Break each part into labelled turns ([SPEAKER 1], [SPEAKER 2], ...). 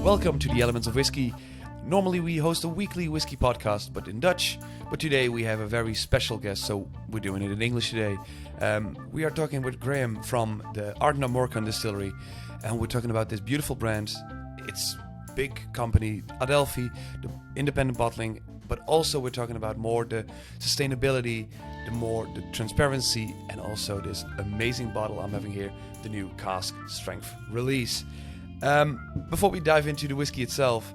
[SPEAKER 1] Welcome to the Elements of Whisky. Normally we host a weekly whiskey podcast, but in Dutch. But today we have a very special guest, so we're doing it in English today. We are talking with Graeme from the Ardnamurchan Distillery, and we're talking about this beautiful brand. It's big company, Adelphi, the independent bottling, but also we're talking about more the sustainability, the transparency, and also this amazing bottle I'm having here, the new cask strength release. Before we dive into the whiskey itself,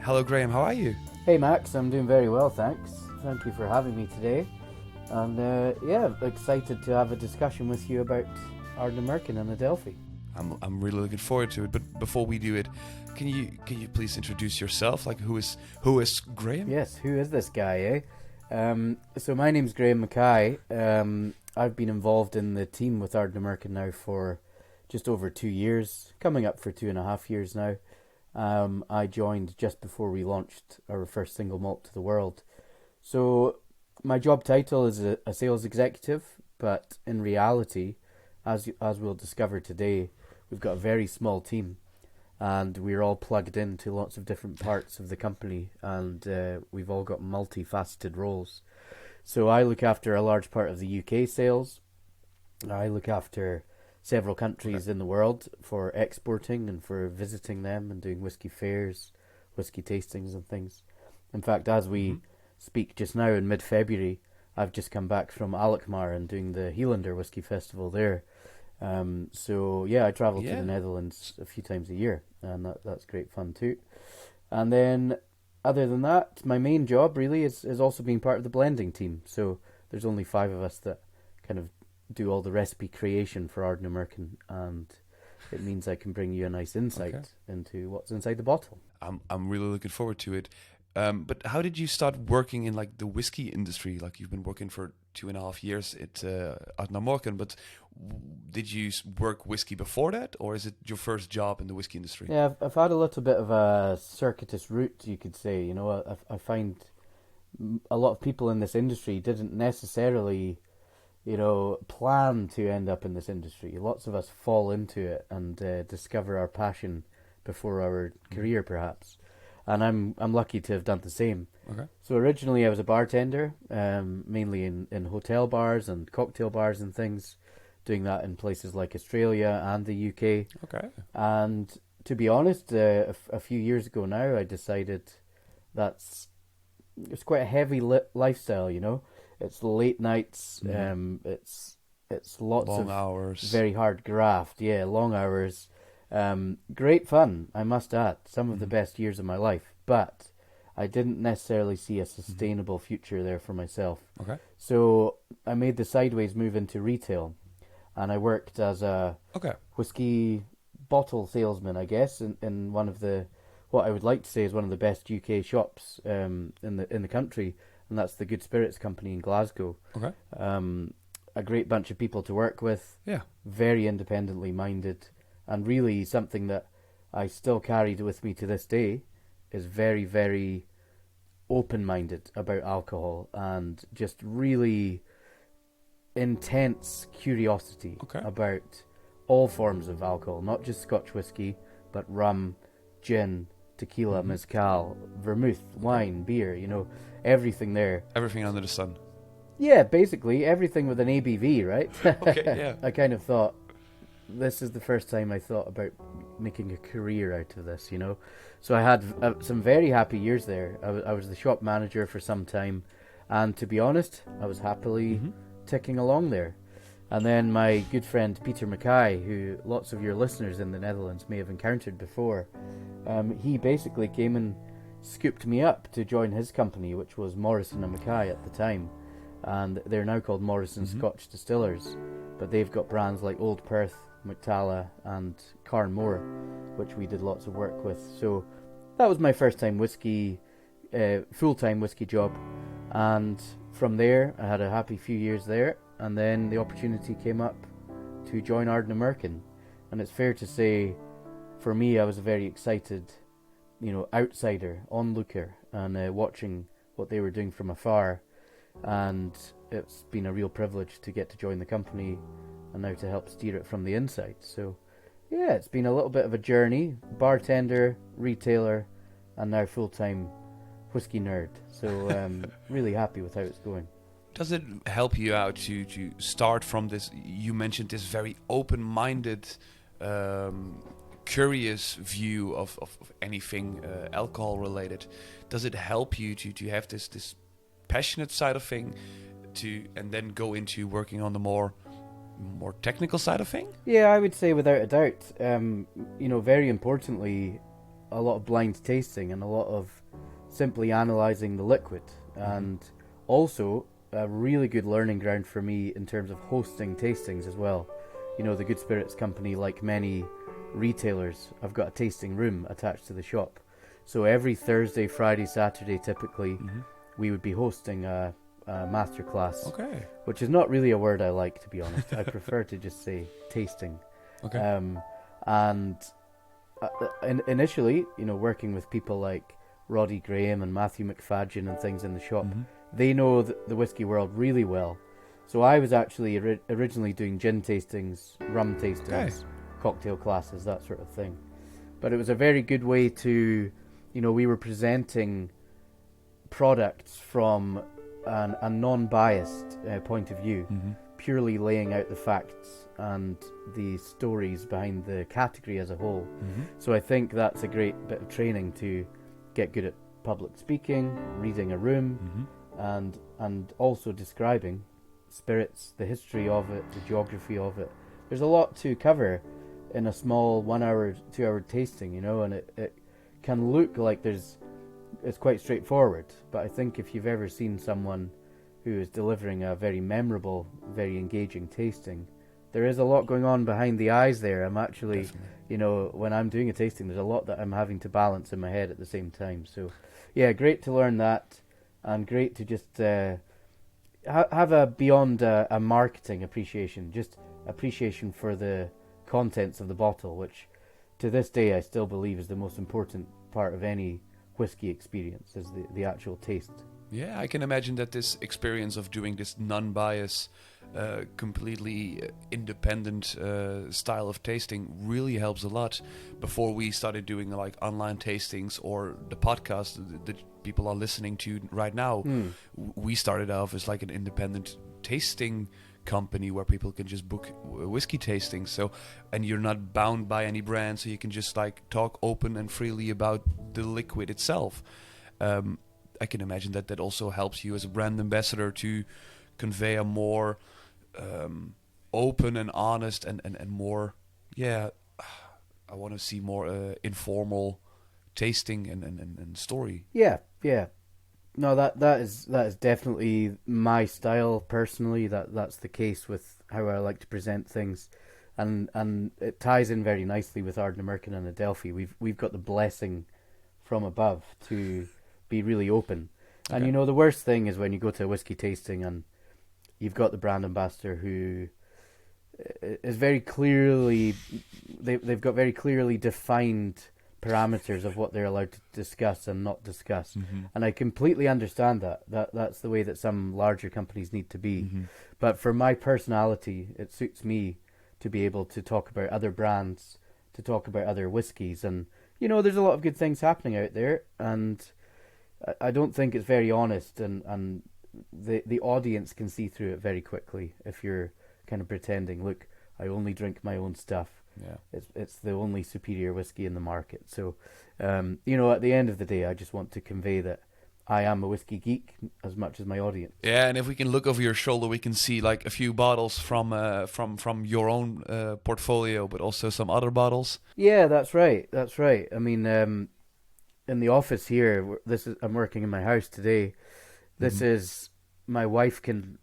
[SPEAKER 1] hello Graeme, how are you?
[SPEAKER 2] Hey Max, I'm doing very well, thanks. Thank you for having me today. And excited to have a discussion with you about Ardnamurchan and Adelphi.
[SPEAKER 1] I'm really looking forward to it. But before we do it, can you please introduce yourself? Like who is Graeme?
[SPEAKER 2] Yes, who is this guy, So my name's Graeme MacKay. I've been involved in the team with Ardnamurchan now for just over 2 years, coming up for 2.5 years now. I joined just before we launched our first single malt to the world. So my job title is a sales executive, but in reality, as we'll discover today, we've got a very small team, and we're all plugged into lots of different parts of the company, and we've all got multifaceted roles. So I look after a large part of the UK sales. I look after several countries in the world for exporting and for visiting them and doing whiskey fairs, whiskey tastings and things. In fact, as we speak just now in mid-February, I've just come back from Alkmaar and doing the Helander Whiskey Festival there. I travel to the Netherlands a few times a year, and that's great fun too. And then, other than that, my main job really is also being part of the blending team. So there's only 5 of us that kind of do all the recipe creation for Ardnamurchan, and it means I can bring you a nice insight into what's inside the bottle.
[SPEAKER 1] I'm really looking forward to it. But how did you start working in like the whiskey industry? Like you've been working for 2.5 years at Ardnamurchan, but did you work whiskey before that, or is it your first job in the whiskey industry?
[SPEAKER 2] Yeah, I've had a little bit of a circuitous route, you could say. You know, I find a lot of people in this industry didn't necessarily, plan to end up in this industry. Lots of us fall into it and discover our passion before our career, perhaps. And I'm lucky to have done the same. Okay. So originally I was a bartender, mainly in hotel bars and cocktail bars and things, doing that in places like Australia and the UK. Okay. And to be honest, a few years ago now, I decided it's quite a heavy lifestyle, It's late nights, it's lots
[SPEAKER 1] long
[SPEAKER 2] of
[SPEAKER 1] hours,
[SPEAKER 2] very hard graft, long hours. Great fun, I must add. Some of the best years of my life, but I didn't necessarily see a sustainable future there for myself. Okay. So I made the sideways move into retail, and I worked as a whiskey bottle salesman, I guess, in one of what I would like to say is one of the best UK shops in the country, and that's the Good Spirits Company in Glasgow. Okay. A great bunch of people to work with. Yeah. Very independently minded. And really something that I still carried with me to this day is very, very open-minded about alcohol and just really intense curiosity about all forms of alcohol, not just Scotch whiskey, but rum, gin, tequila, mezcal, vermouth, wine, beer, everything there.
[SPEAKER 1] Everything under the sun.
[SPEAKER 2] Yeah, basically everything with an ABV, right?
[SPEAKER 1] Okay, yeah.
[SPEAKER 2] I kind of thought, this is the first time I thought about making a career out of this, So I had some very happy years there. I was the shop manager for some time, and to be honest, I was happily ticking along there. And then my good friend Peter Mackay, who lots of your listeners in the Netherlands may have encountered before, he basically came and scooped me up to join his company, which was Morrison and Mackay at the time. And they're now called Morrison Scotch Distillers, but they've got brands like Old Perth, Mactala and Carnmore, which we did lots of work with. So that was my first time full-time whiskey job, and from there I had a happy few years there, and then the opportunity came up to join Ardnamurchan, and it's fair to say for me I was a very excited outsider, onlooker, and watching what they were doing from afar, and it's been a real privilege to get to join the company and now to help steer it from the inside. So Yeah, it's been a little bit of a journey. Bartender, retailer, and now full-time whiskey nerd. So really happy with how it's going.
[SPEAKER 1] Does it help you out to start from this? You mentioned this very open-minded, curious view of anything alcohol related. Does it help you to have this passionate side of thing and then go into working on the more technical side of thing?
[SPEAKER 2] Yeah, I would say without a doubt. Very importantly, a lot of blind tasting and a lot of simply analysing the liquid, and also a really good learning ground for me in terms of hosting tastings as well. The Good Spirits Company, like many retailers, I've got a tasting room attached to the shop. So every Thursday, Friday, Saturday, typically, we would be hosting a masterclass.
[SPEAKER 1] Okay.
[SPEAKER 2] Which is not really a word I like, to be honest. I prefer to just say tasting.
[SPEAKER 1] Okay.
[SPEAKER 2] Initially, working with people like Roddy Graham and Matthew McFadgen and things in the shop, they know the whiskey world really well. So I was actually originally doing gin tastings, rum tastings, cocktail classes, that sort of thing. But it was a very good way to, we were presenting products from a non-biased point of view, purely laying out the facts and the stories behind the category as a whole. So I think that's a great bit of training to get good at public speaking, reading a room, and also describing spirits, the history of it, the geography of it. There's a lot to cover in a small 1 hour, 2 hour tasting, and it can look like it's quite straightforward, but I think if you've ever seen someone who is delivering a very memorable, very engaging tasting, there is a lot going on behind the eyes there. I'm actually, when I'm doing a tasting, there's a lot that I'm having to balance in my head at the same time. So, yeah, great to learn that, and great to just have a beyond a marketing appreciation, just appreciation for the contents of the bottle, which to this day I still believe is the most important part of any whiskey experience, is the actual taste.
[SPEAKER 1] Yeah, I can imagine that this experience of doing this non-bias, completely independent style of tasting really helps a lot. Before we started doing like online tastings or the podcast that people are listening to right now, we started off as like an independent tasting company where people can just book whiskey tastings. So, and you're not bound by any brand, so you can just like talk open and freely about the liquid itself. I can imagine that also helps you as a brand ambassador to convey a more open and honest and more, I want to see more informal tasting and story.
[SPEAKER 2] Yeah. No, that is definitely my style personally. That's the case with how I like to present things, and it ties in very nicely with Ardnamurchan and Adelphi. We've got the blessing from above to be really open. Okay. And the worst thing is when you go to a whiskey tasting and you've got the brand ambassador who is very clearly, they've got very clearly defined parameters of what they're allowed to discuss and not discuss. And I completely understand that's the way that some larger companies need to be. But for my personality, it suits me to be able to talk about other brands, to talk about other whiskies, and there's a lot of good things happening out there, and I don't think it's very honest, and the audience can see through it very quickly if you're kind of pretending, look, I only drink my own stuff. Yeah, it's the only superior whiskey in the market. So, at the end of the day, I just want to convey that I am a whiskey geek as much as my audience.
[SPEAKER 1] Yeah, and if we can look over your shoulder, we can see like a few bottles from your own portfolio, but also some other bottles.
[SPEAKER 2] Yeah, that's right. I mean, in the office here, I'm working in my house today. This is, my wife can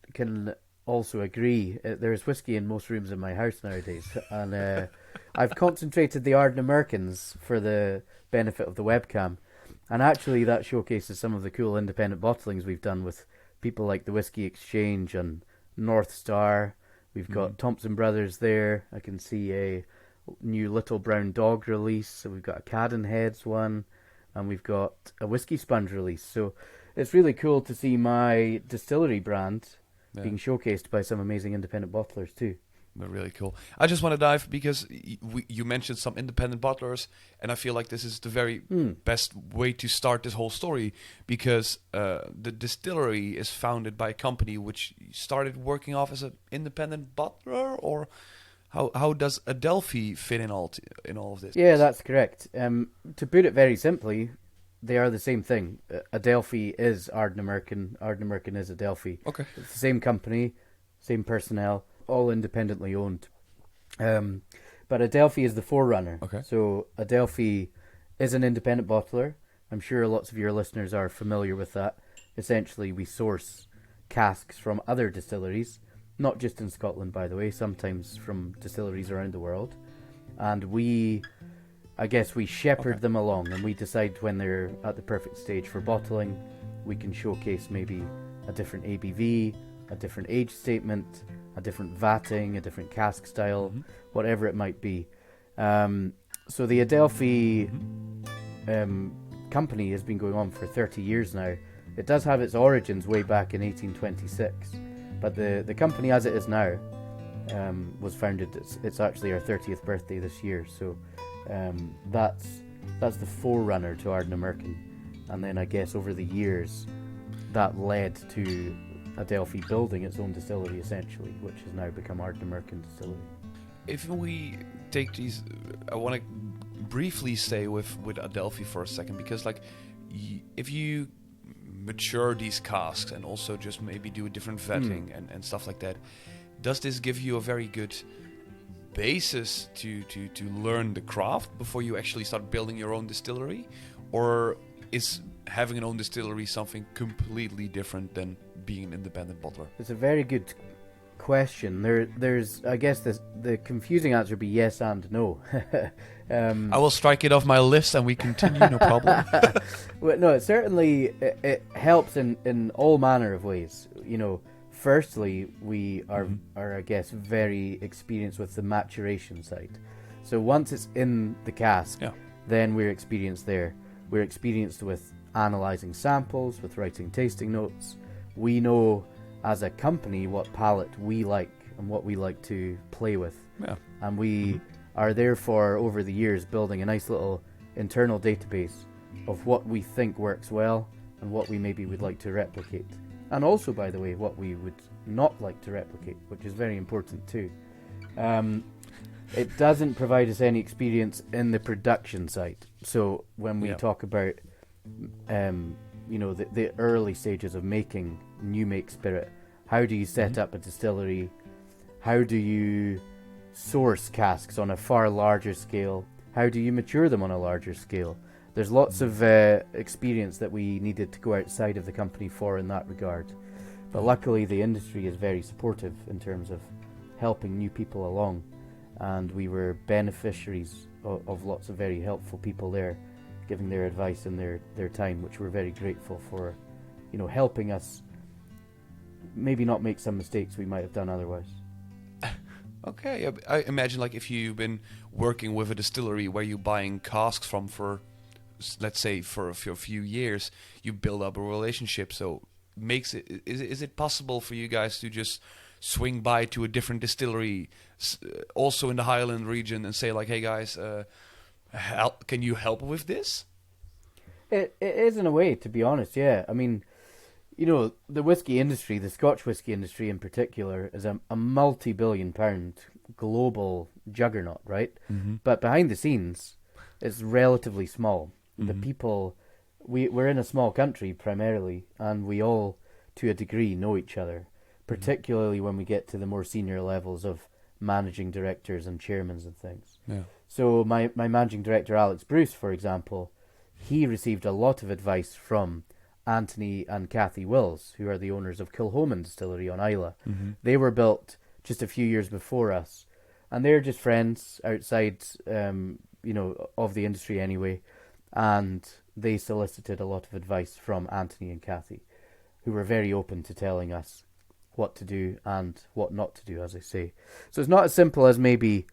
[SPEAKER 2] also agree. There's whiskey in most rooms in my house nowadays, and I've concentrated the Ardnamurchans for the benefit of the webcam, and actually that showcases some of the cool independent bottlings we've done with people like the Whiskey Exchange and North Star. We've got Thompson Brothers there. I can see a new Little Brown Dog release. So we've got a Cadden Heads one, and we've got a Whiskey Sponge release. So it's really cool to see my distillery brand being showcased by some amazing independent bottlers too.
[SPEAKER 1] Really cool. I just want to dive because you mentioned some independent bottlers, and I feel like this is the very best way to start this whole story, because the distillery is founded by a company which started working off as an independent bottler, or how does Adelphi fit in all of this?
[SPEAKER 2] Yeah, that's correct. To put it very simply, they are the same thing. Adelphi is Ardnamurchan. Ardnamurchan is Adelphi.
[SPEAKER 1] Okay.
[SPEAKER 2] It's the same company, same personnel, all independently owned. But Adelphi is the forerunner.
[SPEAKER 1] Okay.
[SPEAKER 2] So Adelphi is an independent bottler. I'm sure lots of your listeners are familiar with that. Essentially, we source casks from other distilleries, not just in Scotland, by the way, sometimes from distilleries around the world. And we shepherd them along, and we decide when they're at the perfect stage for bottling. We can showcase maybe a different ABV, a different age statement, a different vatting, a different cask style, whatever it might be. So the Adelphi company has been going on for 30 years now. It does have its origins way back in 1826, but the company as it is now was founded. It's actually our 30th birthday this year, so that's the forerunner to Ardnamurchan. And then I guess over the years that led to Adelphi building its own distillery, essentially, which has now become Ardnamurchan Distillery.
[SPEAKER 1] If we take these, I want to briefly stay with Adelphi for a second, because like if you mature these casks and also just maybe do a different vetting and stuff like that, does this give you a very good basis to learn the craft before you actually start building your own distillery? Or is having an own distillery something completely different than being an independent bottler?
[SPEAKER 2] It's a very good question. There's, I guess, the confusing answer would be yes and no.
[SPEAKER 1] I will strike it off my list and we continue, no problem.
[SPEAKER 2] Well, no, it helps in all manner of ways. You know, firstly, we are I guess, very experienced with the maturation side. So once it's in the cask, then we're experienced there. We're experienced with analysing samples, with writing tasting notes. We know as a company what palate we like and what we like to play with. Yeah. And we are therefore, over the years, building a nice little internal database of what we think works well and what we maybe would like to replicate. And also, by the way, what we would not like to replicate, which is very important too. It doesn't provide us any experience in the production side. So when we talk about, the early stages of making new make spirit, how do you set up a distillery? How do you source casks on a far larger scale? How do you mature them on a larger scale? There's lots of experience that we needed to go outside of the company for in that regard. But luckily the industry is very supportive in terms of helping new people along. And we were beneficiaries of lots of very helpful people there, giving their advice and their time, which we're very grateful for, helping us maybe not make some mistakes we might have done otherwise.
[SPEAKER 1] Okay, I imagine like if you've been working with a distillery where you're buying casks from for, let's say, for a few years, you build up a relationship. So is it possible for you guys to just swing by to a different distillery, also in the Highland region, and say like, hey guys, can you help with this?
[SPEAKER 2] It is in a way, to be honest, yeah. I mean, the whiskey industry, the Scotch whiskey industry in particular, is a multi-billion-pound global juggernaut, right? But behind the scenes, it's relatively small. The people, we're in a small country primarily, and we all, to a degree, know each other, particularly when we get to the more senior levels of managing directors and chairmen and things. Yeah. So my managing director, Alex Bruce, for example, he received a lot of advice from Anthony and Kathy Wills, who are the owners of Kilhoman Distillery on Islay. They were built just a few years before us, and they're just friends outside, of the industry anyway, and they solicited a lot of advice from Anthony and Kathy, who were very open to telling us what to do and what not to do, as I say. So it's not as simple as maybe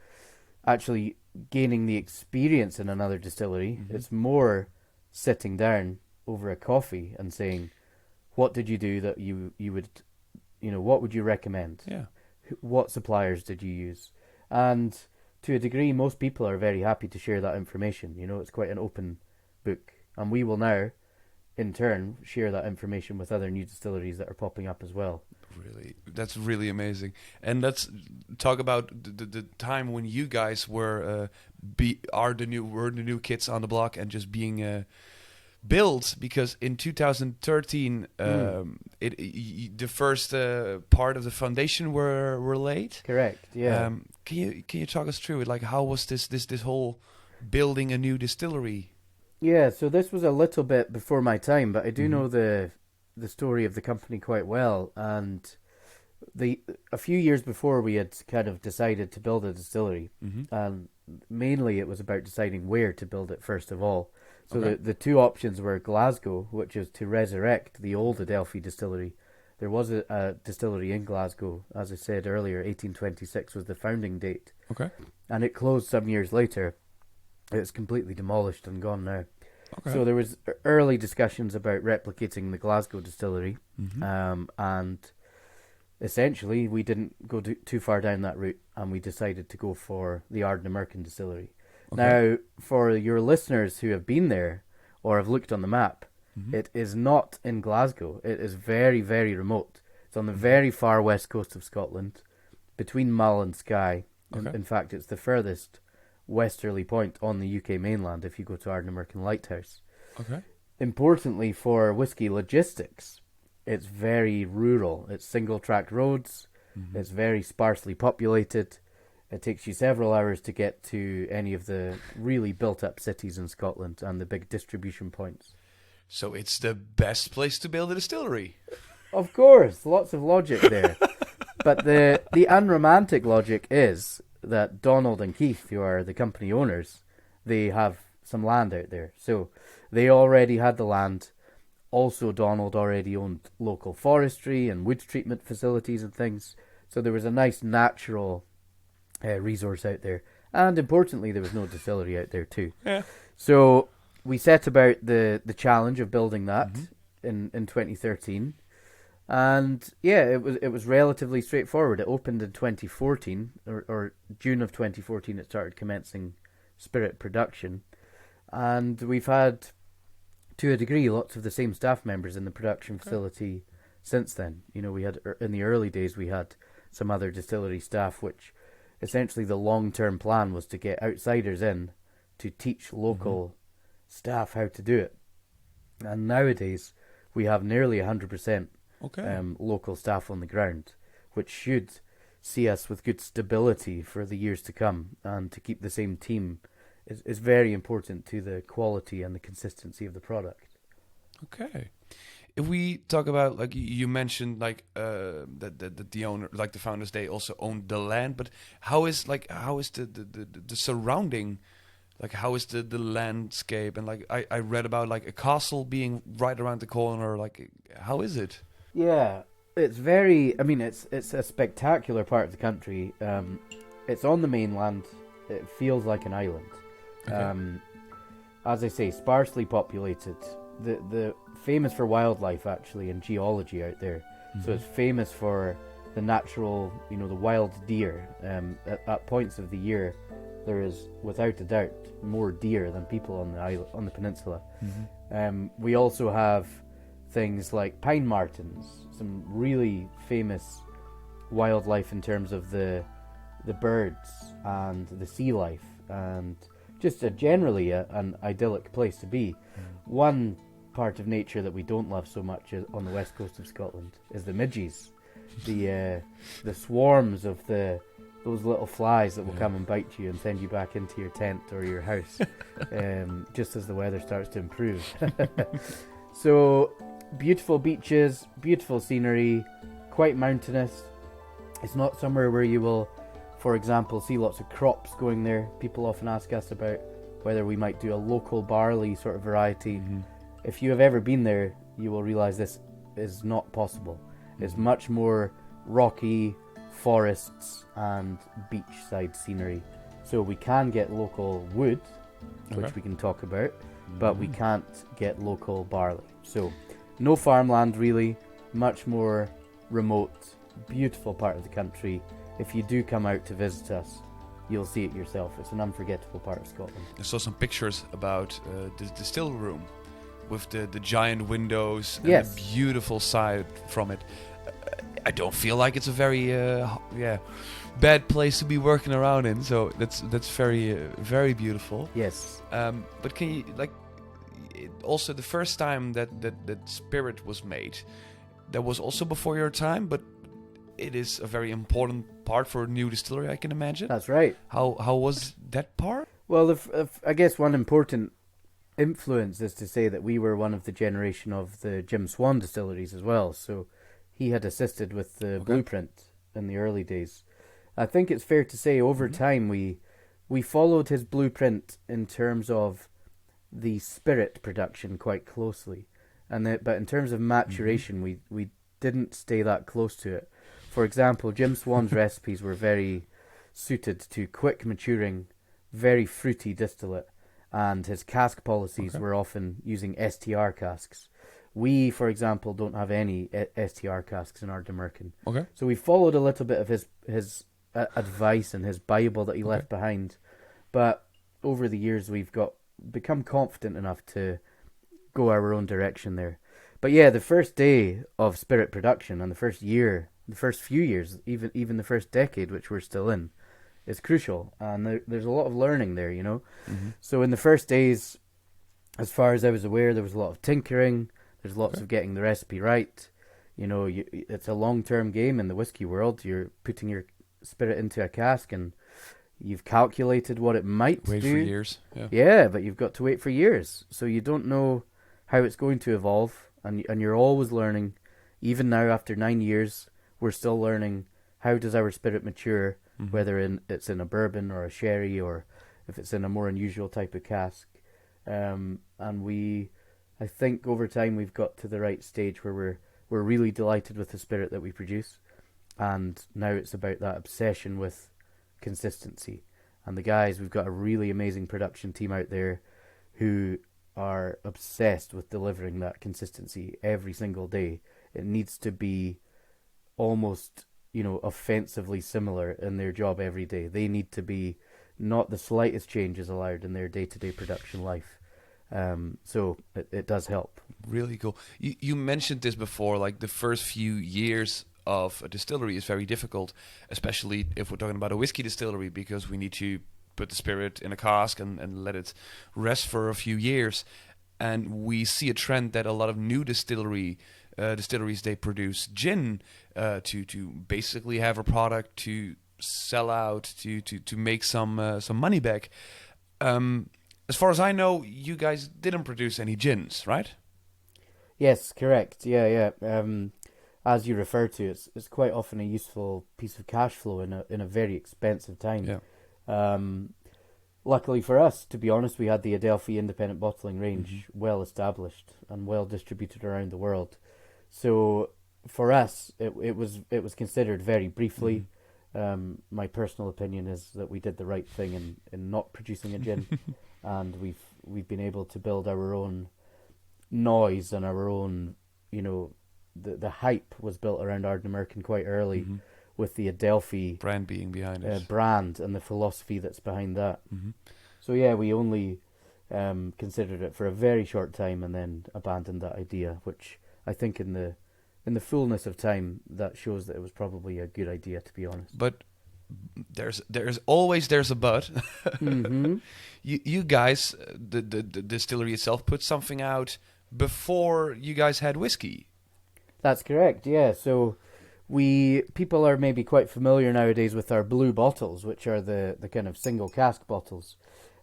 [SPEAKER 2] actually gaining the experience in another distillery. It's more sitting down over a coffee and saying, what did you do that you would, what would you recommend? Yeah. what suppliers did you use? And to a degree, most people are very happy to share that information. You know, it's quite an open book. And we will now, in turn, share that information with other new distilleries that are popping up as well.
[SPEAKER 1] Really, that's really amazing. And let's talk about the time when you guys were the new kids on the block and just being built, because in 2013 the first part of the foundation were laid.
[SPEAKER 2] Correct. Yeah.
[SPEAKER 1] Can you talk us through it? Like, how was this whole building a new distillery?
[SPEAKER 2] Yeah. So this was a little bit before my time, but I do know the story of the company quite well. And a few years before, we had kind of decided to build a distillery, and mainly it was about deciding where to build it first of all. So the two options were Glasgow, which is to resurrect the old Adelphi distillery. There was a distillery in Glasgow, as I said earlier, 1826 was the founding date.
[SPEAKER 1] Okay.
[SPEAKER 2] And it closed some years later. It's completely demolished and gone now.
[SPEAKER 1] Okay.
[SPEAKER 2] So there was early discussions about replicating the Glasgow distillery, and essentially we didn't go too far down that route, and we decided to go for the Ardnamurchan Distillery. Okay. Now, for your listeners who have been there or have looked on the map, it is not in Glasgow. It is very, very remote. It's on the very far west coast of Scotland, between Mull and Skye. Okay. In fact, it's the furthest westerly point on the UK mainland if you go to Ardnamurchan Lighthouse.
[SPEAKER 1] Okay.
[SPEAKER 2] Importantly for whisky logistics, it's very rural. It's single-track roads. It's very sparsely populated. It takes you several hours to get to any of the really built-up cities in Scotland and the big distribution points.
[SPEAKER 1] So it's the best place to build a distillery.
[SPEAKER 2] Of course, lots of logic there. But the unromantic logic is that Donald and Keith, who are the company owners, they have some land out there. So they already had the land. Also, Donald already owned local forestry and wood treatment facilities and things. So there was a nice natural resource out there. And importantly, there was no distillery out there too. Yeah. So we set about the challenge of building that in 2013. And yeah, it was relatively straightforward. It opened in 2014, or June of 2014 it started commencing spirit production. And we've had, to a degree, lots of the same staff members in the production facility since then. You know, we had, in the early days, we had some other distillery staff, which essentially the long-term plan was to get outsiders in to teach local staff how to do it. And nowadays, we have nearly 100% local staff on the ground, which should see us with good stability for the years to come. And to keep the same team is very important to the quality and the consistency of the product. Okay.
[SPEAKER 1] If we talk about, like you mentioned, like that the owner, like the founders, they also own the land. But how is the surrounding, like how is the landscape? And like I read about like a castle being right around the corner. Like how is it?
[SPEAKER 2] Yeah, it's very. I mean, it's a spectacular part of the country. It's on the mainland. It feels like an island. Okay. As I say, sparsely populated. The famous for wildlife actually and geology out there. So it's famous for the natural, the wild deer. At points of the year, there is without a doubt more deer than people on the island, on the peninsula. We also have things like pine martens, some really famous wildlife in terms of the birds and the sea life, and just generally an idyllic place to be. One part of nature that we don't love so much on the west coast of Scotland is the midges, the swarms of those little flies that will come and bite you and send you back into your tent or your house just as the weather starts to improve. So beautiful beaches, beautiful scenery, quite mountainous. It's not somewhere where you will, for example, see lots of crops going there. People often ask us about whether we might do a local barley sort of variety. If you have ever been there, you will realize this is not possible. It's much more rocky, forests and beachside scenery. So we can get local wood, which we can talk about, but we can't get local barley. So no farmland really, much more remote beautiful part of the country. If you do come out to visit us, you'll see it yourself. It's an unforgettable part of Scotland.
[SPEAKER 1] I saw some pictures about the distill room with the giant windows and
[SPEAKER 2] Yes.
[SPEAKER 1] the beautiful side from it. I don't feel like it's a very bad place to be working around in. So that's very beautiful.
[SPEAKER 2] Yes.
[SPEAKER 1] But can you also the first time that spirit was made, that was also before your time, but it is a very important part for a new distillery, I can imagine.
[SPEAKER 2] That's right.
[SPEAKER 1] How was that part?
[SPEAKER 2] Well, I guess one important influence is to say that we were one of the generation of the Jim Swan distilleries as well. So he had assisted with the blueprint in the early days. I think it's fair to say over time we followed his blueprint in terms of the spirit production quite closely, but in terms of maturation, we didn't stay that close to it. For example, Jim Swan's recipes were very suited to quick maturing, very fruity distillate, and his cask policies were often using STR casks. We, for example, don't have any STR casks in Ardnamurchan.
[SPEAKER 1] Okay.
[SPEAKER 2] So we followed a little bit of his advice and his Bible that he left behind. But over the years, we've become confident enough to go our own direction there. But yeah, the first day of spirit production and the first few years, even the first decade, which we're still in, is crucial. And there's a lot of learning there, you know. Mm-hmm. So in the first days, as far as I was aware, there was a lot of tinkering. There's lots of getting the recipe right. You know, it's a long-term game in the whiskey world. You're putting your spirit into a cask and you've calculated what it might do.
[SPEAKER 1] Wait for years.
[SPEAKER 2] Yeah, but you've got to wait for years. So you don't know how it's going to evolve, and you're always learning. Even now, after 9 years, we're still learning how does our spirit mature, whether it's in a bourbon or a sherry, or if it's in a more unusual type of cask. And I think over time we've got to the right stage where we're really delighted with the spirit that we produce, and now it's about that obsession with consistency. And the guys, we've got a really amazing production team out there who are obsessed with delivering that consistency every single day. It needs to be almost, offensively similar in their job every day. They need to be not the slightest changes allowed in their day-to-day production life. So it does help.
[SPEAKER 1] Really cool. You mentioned this before, like the first few years of a distillery is very difficult, especially if we're talking about a whiskey distillery, because we need to put the spirit in a cask and let it rest for a few years. And we see a trend that a lot of new distilleries, they produce gin to basically have a product to sell out, to make some money back. As far as I know, you guys didn't produce any gins, right?
[SPEAKER 2] Yes, correct. Yeah. As you refer to, it's quite often a useful piece of cash flow in a very expensive time. Yeah. Luckily for us, to be honest, we had the Adelphi independent bottling range well established and well distributed around the world. So for us, it was considered very briefly. My personal opinion is that we did the right thing in not producing a gin, and we've been able to build our own noise and our own, the hype was built around Ardnamurchan quite early, with the Adelphi
[SPEAKER 1] brand being behind it,
[SPEAKER 2] brand and the philosophy that's behind that. So yeah, we only considered it for a very short time and then abandoned that idea, which I think in the fullness of time that shows that it was probably a good idea, to be honest.
[SPEAKER 1] But there's always a but. You guys, the distillery itself put something out before you guys had whiskey.
[SPEAKER 2] That's correct, yeah. So people are maybe quite familiar nowadays with our blue bottles, which are the kind of single cask bottles.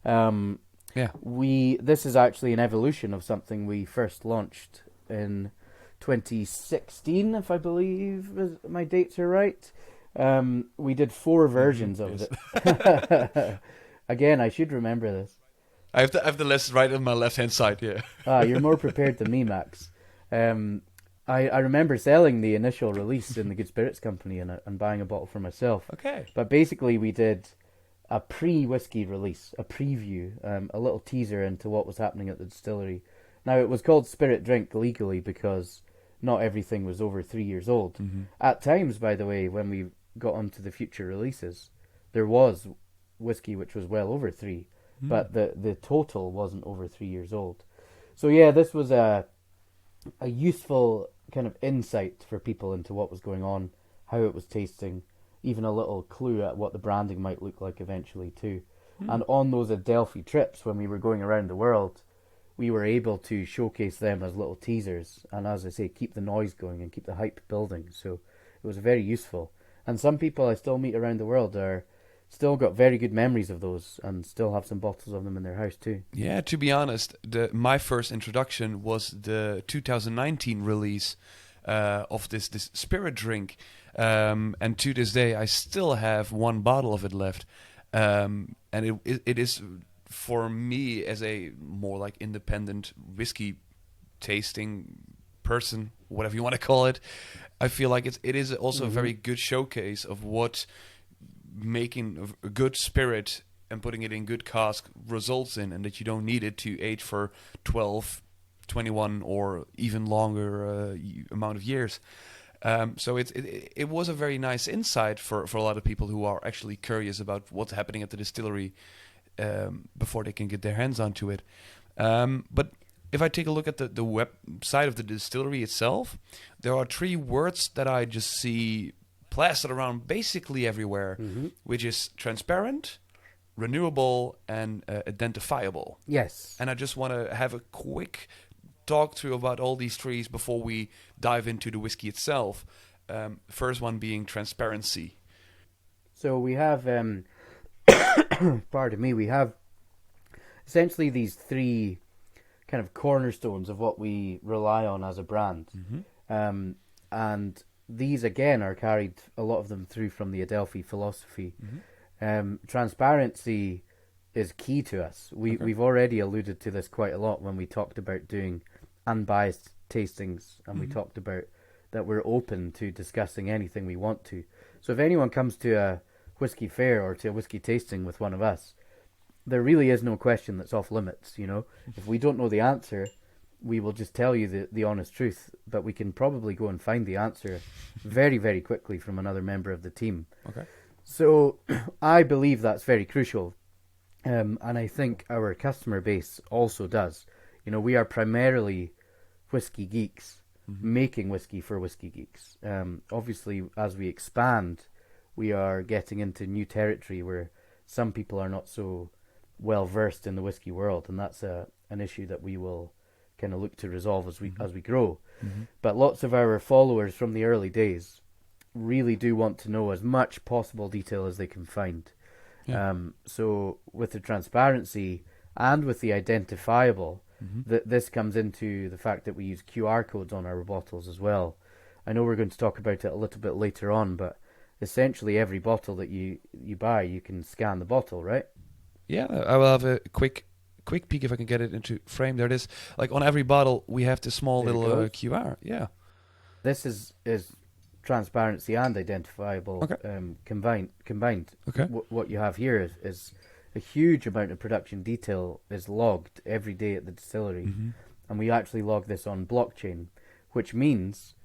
[SPEAKER 2] This is actually an evolution of something we first launched in 2016, if I believe my dates are right. We did 4 versions of it. Again, I should remember this.
[SPEAKER 1] I have the list right on my left-hand side, yeah.
[SPEAKER 2] You're more prepared than me, Max. I remember selling the initial release in the Good Spirits Company and buying a bottle for myself.
[SPEAKER 1] Okay.
[SPEAKER 2] But basically we did a pre-whiskey release, a preview, a little teaser into what was happening at the distillery. Now, it was called Spirit Drink legally because not everything was over 3 years old. At times, by the way, when we got onto the future releases, there was whiskey which was well over 3, but the total wasn't over 3 years old. So yeah, this was a useful kind of insight for people into what was going on, how it was tasting, even a little clue at what the branding might look like eventually too. And on those Adelphi trips, when we were going around the world, we were able to showcase them as little teasers, and as I say, keep the noise going and keep the hype building. So it was very useful. And some people I still meet around the world are still got very good memories of those and still have some bottles of them in their house too.
[SPEAKER 1] Yeah, to be honest, my first introduction was the 2019 release of this spirit drink, and to this day I still have one bottle of it left, and it is, for me, as a more like independent whiskey tasting person, whatever you want to call it, I feel like it is also a very good showcase of what making a good spirit and putting it in good cask results in, and that you don't need it to age for 12, 21 or even longer amount of years. So it was a very nice insight for a lot of people who are actually curious about what's happening at the distillery before they can get their hands onto it. But if I take a look at the website of the distillery itself, there are 3 words that I just see plastered around basically everywhere, which is transparent, renewable, and identifiable.
[SPEAKER 2] Yes.
[SPEAKER 1] And I just want to have a quick talk through about all these 3s before we dive into the whiskey itself. First one being transparency.
[SPEAKER 2] So we have, pardon me, we have essentially these 3 kind of cornerstones of what we rely on as a brand. And these, again, are carried, a lot of them, through from the Adelphi philosophy. Transparency is key to us. We've already alluded to this quite a lot when we talked about doing unbiased tastings, and we talked about that we're open to discussing anything we want to. So if anyone comes to a whiskey fair or to a whiskey tasting with one of us, there really is no question that's off limits, you know. If we don't know the answer, we will just tell you the honest truth, but we can probably go and find the answer very, very quickly from another member of the team.
[SPEAKER 1] Okay.
[SPEAKER 2] So I believe that's very crucial, and I think our customer base also does. You know, we are primarily whiskey geeks, making whiskey for whiskey geeks. Obviously, as we expand, we are getting into new territory where some people are not so well versed in the whiskey world, and that's an issue that we will kind of look to resolve as we grow. But lots of our followers from the early days really do want to know as much possible detail as they can find. So with the transparency and with the identifiable, this comes into the fact that we use QR codes on our bottles as well. I know we're going to talk about it a little bit later on, but essentially every bottle that you buy, you can scan the bottle, right?
[SPEAKER 1] Yeah, I will have a quick peek if I can get it into frame. There it is. Like on every bottle, we have this small little QR. Yeah.
[SPEAKER 2] This is transparency and identifiable combined.
[SPEAKER 1] Okay.
[SPEAKER 2] What you have here is a huge amount of production detail is logged every day at the distillery, and we actually log this on blockchain, which means,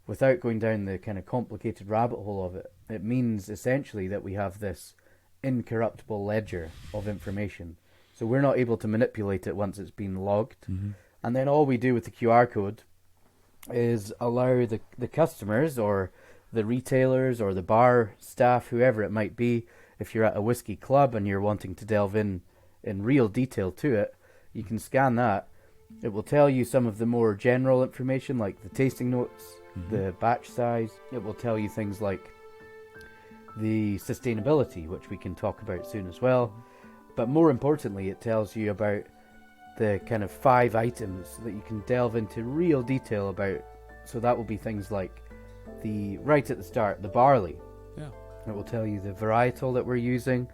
[SPEAKER 2] without going down the kind of complicated rabbit hole of it, it means essentially that we have this incorruptible ledger of information. So we're not able to manipulate it once it's been logged. And then all we do with the QR code is allow the customers or the retailers or the bar staff, whoever it might be, if you're at a whiskey club and you're wanting to delve in real detail to it, you can scan that. It will tell you some of the more general information like the tasting notes, the batch size. It will tell you things like the sustainability, which we can talk about soon as well. But more importantly, it tells you about the kind of 5 items that you can delve into real detail about. So that will be things like right at the start, the barley.
[SPEAKER 1] Yeah.
[SPEAKER 2] It will tell you the varietal that we're using.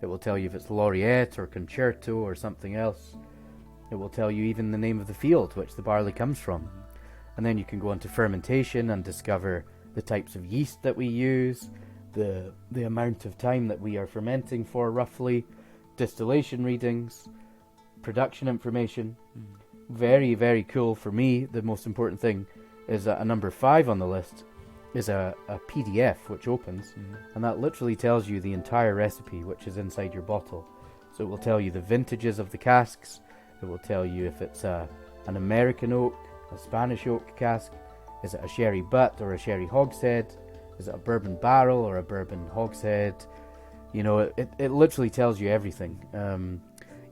[SPEAKER 2] It will tell you if it's Laureate or Concerto or something else. It will tell you even the name of the field which the barley comes from. And then you can go into fermentation and discover the types of yeast that we use, the amount of time that we are fermenting for roughly, distillation readings, production information. Very, very cool for me. The most important thing, is a number 5 on the list is a PDF which opens, and that literally tells you the entire recipe which is inside your bottle. So it will tell you the vintages of the casks. It will tell you if it's an American oak, a Spanish oak cask, is it a sherry butt or a sherry hogshead, is it a bourbon barrel or a bourbon hogshead. You know, it literally tells you everything.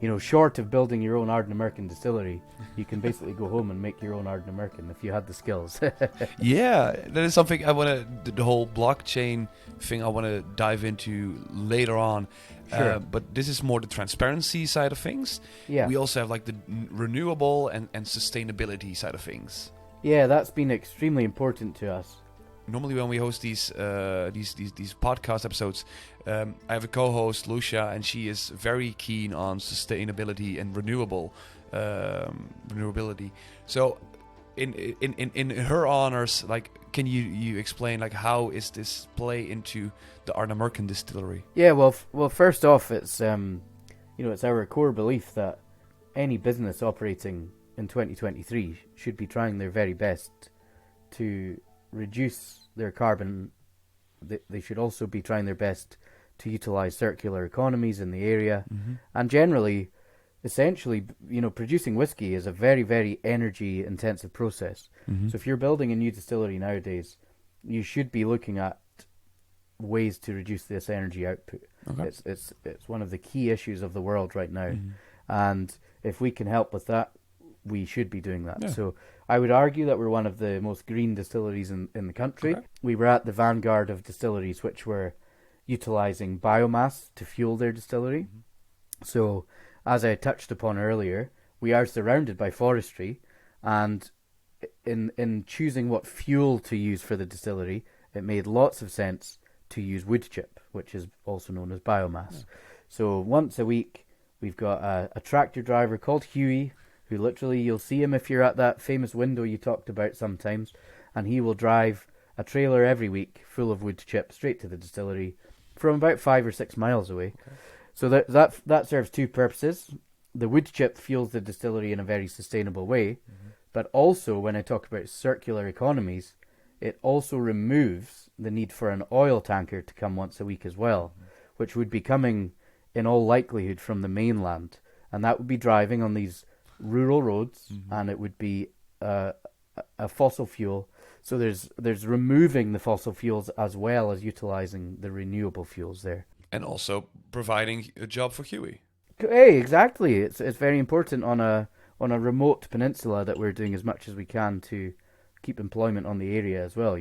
[SPEAKER 2] You know, short of building your own Ardnamurchan distillery, you can basically go home and make your own Ardnamurchan if you had the skills.
[SPEAKER 1] Yeah, that is something I want to, the whole blockchain thing I want to dive into later on.
[SPEAKER 2] Sure.
[SPEAKER 1] But this is more the transparency side of things.
[SPEAKER 2] Yeah.
[SPEAKER 1] We also have like the renewable and sustainability side of things.
[SPEAKER 2] Yeah, that's been extremely important to us.
[SPEAKER 1] Normally when we host these podcast episodes, I have a co-host, Lucia, and she is very keen on sustainability and renewability. So in her honors, like, can you explain like how is this play into the Ardnamurchan Distillery?
[SPEAKER 2] Yeah, well, first off, it's it's our core belief that any business operating in 2023 should be trying their very best to reduce their carbon. They should also be trying their best to utilize circular economies in the area, and generally, essentially, producing whiskey is a very, very energy intensive process. So if you're building a new distillery nowadays, you should be looking at ways to reduce this energy output. Okay. It's one of the key issues of the world right now, and if we can help with that, we should be doing that. Yeah. So I would argue that we're one of the most green distilleries in the country. Okay. We were at the vanguard of distilleries which were utilizing biomass to fuel their distillery. So as I touched upon earlier, we are surrounded by forestry, and in choosing what fuel to use for the distillery, it made lots of sense to use wood chip, which is also known as biomass. Yeah. So once a week, we've got a tractor driver called Huey, who literally, you'll see him if you're at that famous window you talked about sometimes, and he will drive a trailer every week full of wood chip straight to the distillery from about 5 or 6 miles away. Okay. So that serves two purposes. The wood chip fuels the distillery in a very sustainable way, but also when I talk about circular economies, it also removes the need for an oil tanker to come once a week as well, which would be coming in all likelihood from the mainland, and that would be driving on these rural roads, and it would be a fossil fuel. So there's removing the fossil fuels as well as utilizing the renewable fuels there, and
[SPEAKER 1] also providing a job for Huey.
[SPEAKER 2] Hey, exactly. It's very important on a remote peninsula that we're doing as much as we can to keep employment on the area as well.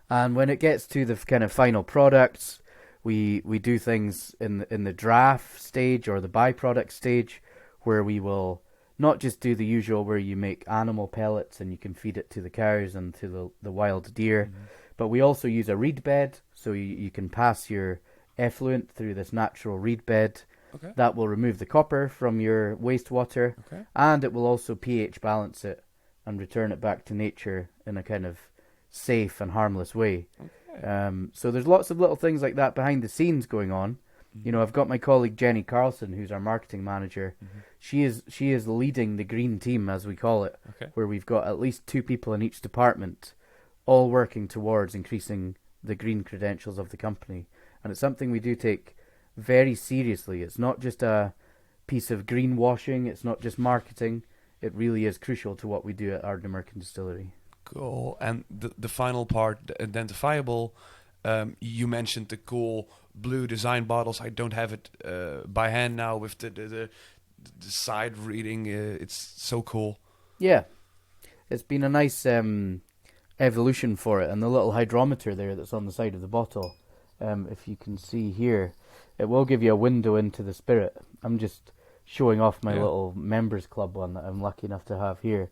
[SPEAKER 2] And when it gets to the kind of final products, we do things in the draft stage or the byproduct stage, where we will not just do the usual where you make animal pellets and you can feed it to the cows and to the wild deer, but we also use a reed bed, so you can pass your effluent through this natural reed bed. Okay. That will remove the copper from your wastewater, and it will also pH balance it and return it back to nature in a kind of safe and harmless way. Okay. So there's lots of little things like that behind the scenes going on. I've got my colleague Jenny Carlson, who's our marketing manager. She is leading the green team, as we call it, where we've got at least 2 people in each department, all working towards increasing the green credentials of the company. And it's something we do take very seriously. It's not just a piece of greenwashing. It's not just marketing. It really is crucial to what we do at Ardnamurchan Distillery.
[SPEAKER 1] Cool. And the final part, the Identifiable, you mentioned the cool blue design bottles. I don't have it by hand now with the side reading. It's so cool.
[SPEAKER 2] Yeah. It's been a nice evolution for it. And the little hydrometer there that's on the side of the bottle, if you can see here, it will give you a window into the spirit. I'm just showing off my little members club one that I'm lucky enough to have here.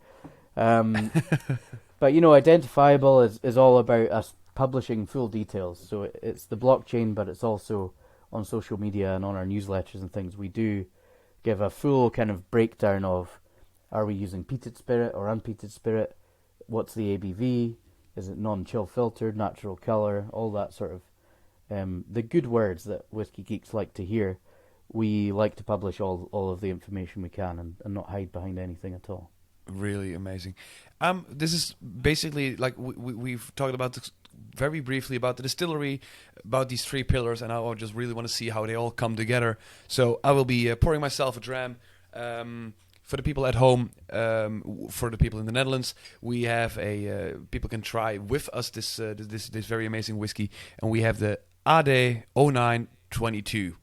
[SPEAKER 2] But Identifiable is all about us publishing full details. So it's the blockchain, but it's also on social media and on our newsletters and things. We do give a full kind of breakdown of, are we using peated spirit or unpeated spirit? What's the ABV? Is it non-chill filtered, natural colour? All that sort of the good words that whiskey geeks like to hear. We like to publish all of the information we can and not hide behind anything at all.
[SPEAKER 1] Really amazing. This is basically like we've talked about this very briefly about the distillery, about these 3 pillars, and I just really want to see how they all come together. So I will be pouring myself a dram. For the people at home, for the people in the Netherlands, we have people can try with us this very amazing whiskey, and we have the AD09.22.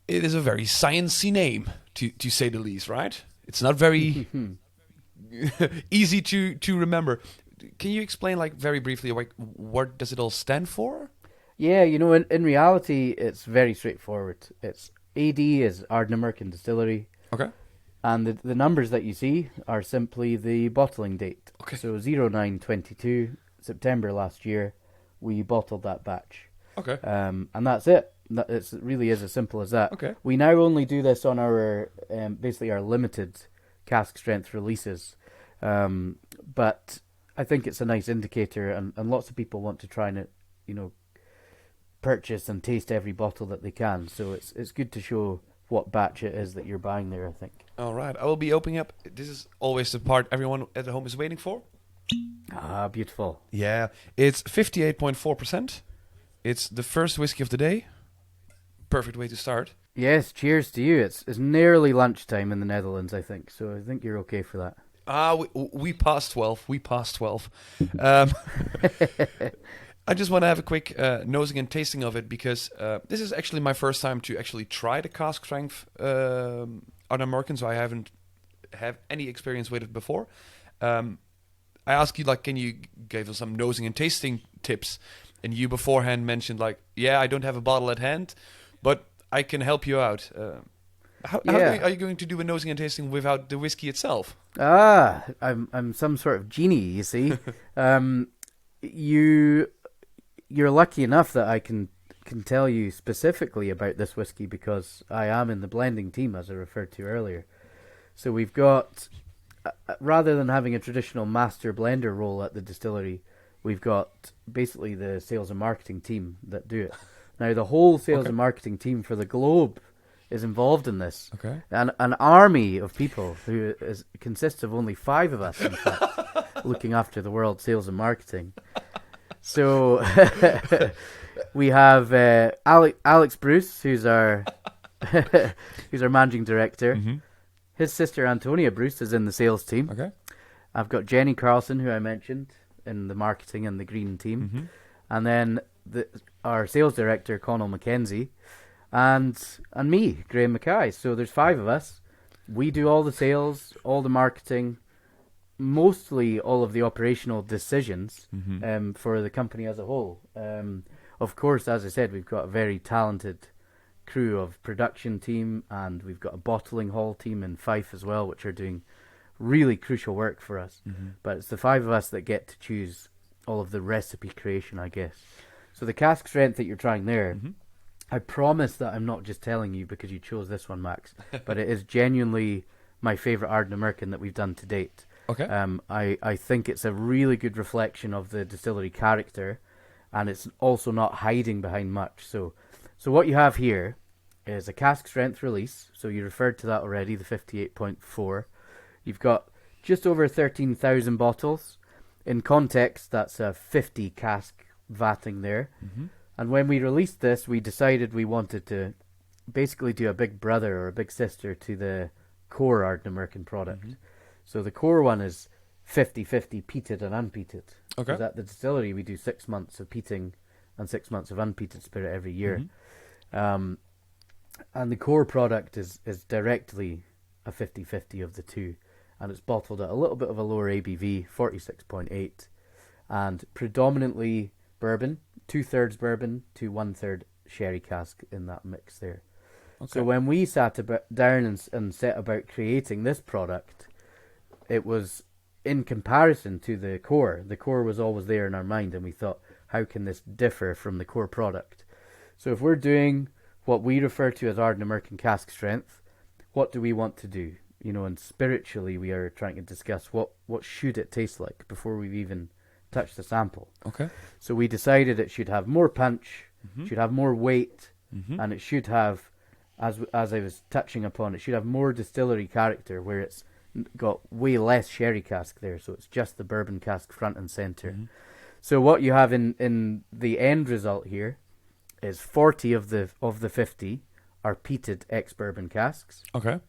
[SPEAKER 1] It is a very sciencey name, to say the least, right? It's not very easy to remember. Can you explain, like, very briefly, like, what does it all stand for?
[SPEAKER 2] Yeah, in reality, it's very straightforward. It's AD is Ardnamurchan Distillery.
[SPEAKER 1] Okay.
[SPEAKER 2] And the numbers that you see are simply the bottling date.
[SPEAKER 1] Okay.
[SPEAKER 2] So 0922, September last year, we bottled that batch.
[SPEAKER 1] Okay.
[SPEAKER 2] And that's it. It really is as simple as that.
[SPEAKER 1] Okay.
[SPEAKER 2] We now only do this on our, basically our limited cask strength releases. But I think it's a nice indicator, and lots of people want to try and, purchase and taste every bottle that they can. So it's good to show what batch it is that you're buying there, I think.
[SPEAKER 1] All right. I will be opening up. This is always the part everyone at home is waiting for.
[SPEAKER 2] Ah, beautiful.
[SPEAKER 1] Yeah. It's 58.4%. It's the first whiskey of the day. Perfect way to start.
[SPEAKER 2] Yes, cheers to you. It's nearly lunchtime in the Netherlands, I think. So I think you're okay for that.
[SPEAKER 1] We passed 12. We passed 12. I just want to have a quick nosing and tasting of it, because this is actually my first time to actually try the cask strength Ardnamurchan, so I haven't have any experience with it before. I asked you, like, can you give us some nosing and tasting tips? And you beforehand mentioned, like, yeah, I don't have a bottle at hand, but I can help you out. How are you going to do a nosing and tasting without the whiskey itself?
[SPEAKER 2] I'm some sort of genie, you see. You're lucky enough that I can tell you specifically about this whiskey, because I am in the blending team, as I referred to earlier. So we've got, rather than having a traditional master blender role at the distillery, we've got basically the sales and marketing team that do it. Now, the whole sales and marketing team for the globe is involved in this.
[SPEAKER 1] Okay.
[SPEAKER 2] An army of people who consists of only 5 of us, in fact, looking after the world sales and marketing. So we have Alex Bruce, who's our managing director.
[SPEAKER 1] Mm-hmm.
[SPEAKER 2] His sister Antonia Bruce is in the sales team.
[SPEAKER 1] Okay.
[SPEAKER 2] I've got Jenny Carlson, who I mentioned, in the marketing and the green team.
[SPEAKER 1] Mm-hmm.
[SPEAKER 2] And then our sales director, Connell McKenzie, and me, Graeme MacKay. So there's 5 of us. We do all the sales, all the marketing, mostly all of the operational decisions for the company as a whole. Of course, as I said, we've got a very talented crew of production team, and we've got a bottling hall team in Fife as well, which are doing really crucial work for us. Mm-hmm. But it's the 5 of us that get to choose all of the recipe creation, I guess. So the cask strength that you're trying there, I promise that I'm not just telling you because you chose this one, Max, but it is genuinely my favourite Ardnamurchan that we've done to date.
[SPEAKER 1] Okay.
[SPEAKER 2] I think it's a really good reflection of the distillery character, and it's also not hiding behind much. So what you have here is a cask strength release. So you referred to that already, the 58.4. You've got just over 13,000 bottles. In context, that's a 50 cask vatting there. Mm-hmm. And when we released this, we decided we wanted to basically do a big brother or a big sister to the core Ardnamurchan product. Mm-hmm. So the core one is 50-50 peated and unpeated. Okay. Because at the distillery, we do 6 months of peating and 6 months of unpeated spirit every year. Mm-hmm. And the core product is directly a 50-50 of the two. And it's bottled at a little bit of a lower ABV, 46.8. And predominantly bourbon, 2/3 bourbon to 1/3 sherry cask in that mix there. Okay. So when we sat down and set about creating this product, it was in comparison to the core. The core was always there in our mind, and we thought, how can this differ from the core product? So if we're doing what we refer to as Ardnamurchan cask strength, what do we want to do? You know, and spiritually we are trying to discuss what should it taste like before we've even touched the sample. Okay. So we decided it should have more punch, should have more weight, and it should have, as I was touching upon, it should have more distillery character, where it's got way less sherry cask there, so it's just the bourbon cask front and center. So what you have in the end result here is 40 of the 50 are peated ex-bourbon casks.
[SPEAKER 1] Okay.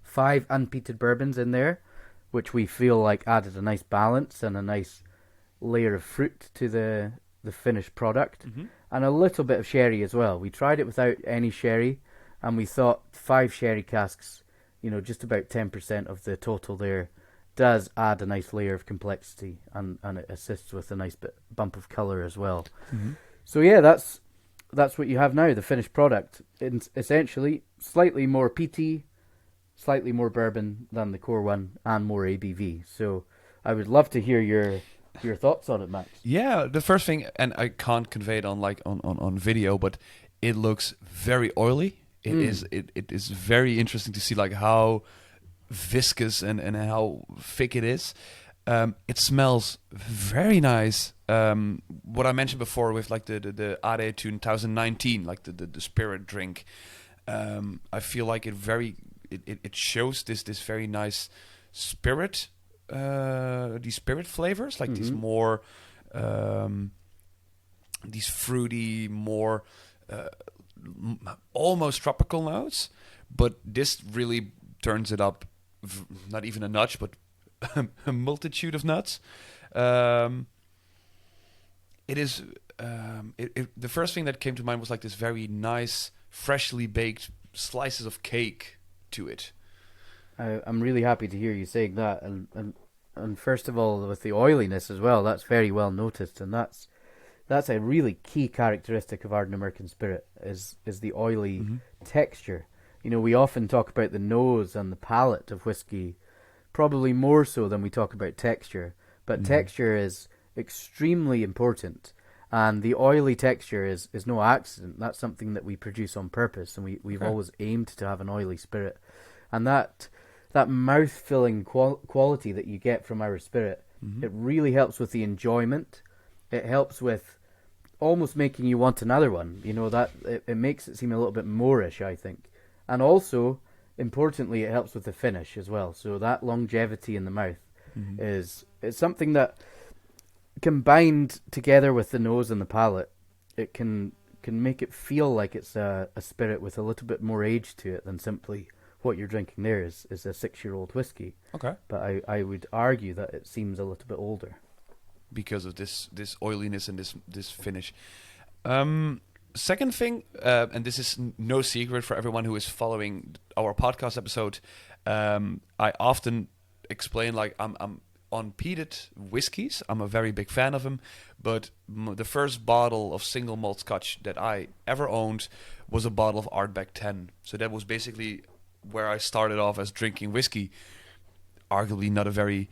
[SPEAKER 2] 5 unpeated bourbons in there, which we feel like added a nice balance and a nice layer of fruit to the finished product, and a little bit of sherry as well. We tried it without any sherry, and we thought 5 sherry casks, just about 10% of the total there, does add a nice layer of complexity, and it assists with a nice bump of colour as well. So yeah, that's what you have now, the finished product. It's essentially slightly more peaty, slightly more bourbon than the core one, and more ABV. So I would love to hear your thoughts on it, Max.
[SPEAKER 1] Yeah, the first thing, and I can't convey it on video, but it looks very oily. It is very interesting to see like how viscous and how thick it is. It smells very nice. What I mentioned before with like the AD09.22, like the spirit drink. I feel like it shows this very nice spirit. These spirit flavors, like these more these fruity, more almost tropical notes, but this really turns it up, not even a notch, but a multitude of nuts. It is the first thing that came to mind was like this very nice, freshly baked slices of cake to it.
[SPEAKER 2] I'm really happy to hear you saying that, and first of all, with the oiliness as well, that's very well noticed, and that's a really key characteristic of Ardnamurchan spirit is the oily texture. We often talk about the nose and the palate of whiskey, probably more so than we talk about texture, but texture is extremely important, and the oily texture is no accident. That's something that we produce on purpose, and we've always aimed to have an oily spirit, and that mouth-filling quality that you get from our spirit, it really helps with the enjoyment. It helps with almost making you want another one. That it makes it seem a little bit moreish, I think. And also, importantly, it helps with the finish as well. So that longevity in the mouth is something that, combined together with the nose and the palate, it can make it feel like it's a spirit with a little bit more age to it than simply what you're drinking there is a 6-year-old whiskey. Okay. But I would argue that it seems a little bit older.
[SPEAKER 1] Because of this oiliness and this finish. Second thing, and this is no secret for everyone who is following our podcast episode, I often explain like I'm on peated whiskies. I'm a very big fan of them, but the first bottle of single malt Scotch that I ever owned was a bottle of Ardbeg 10. So that was basically where I started off as drinking whiskey. Arguably not a very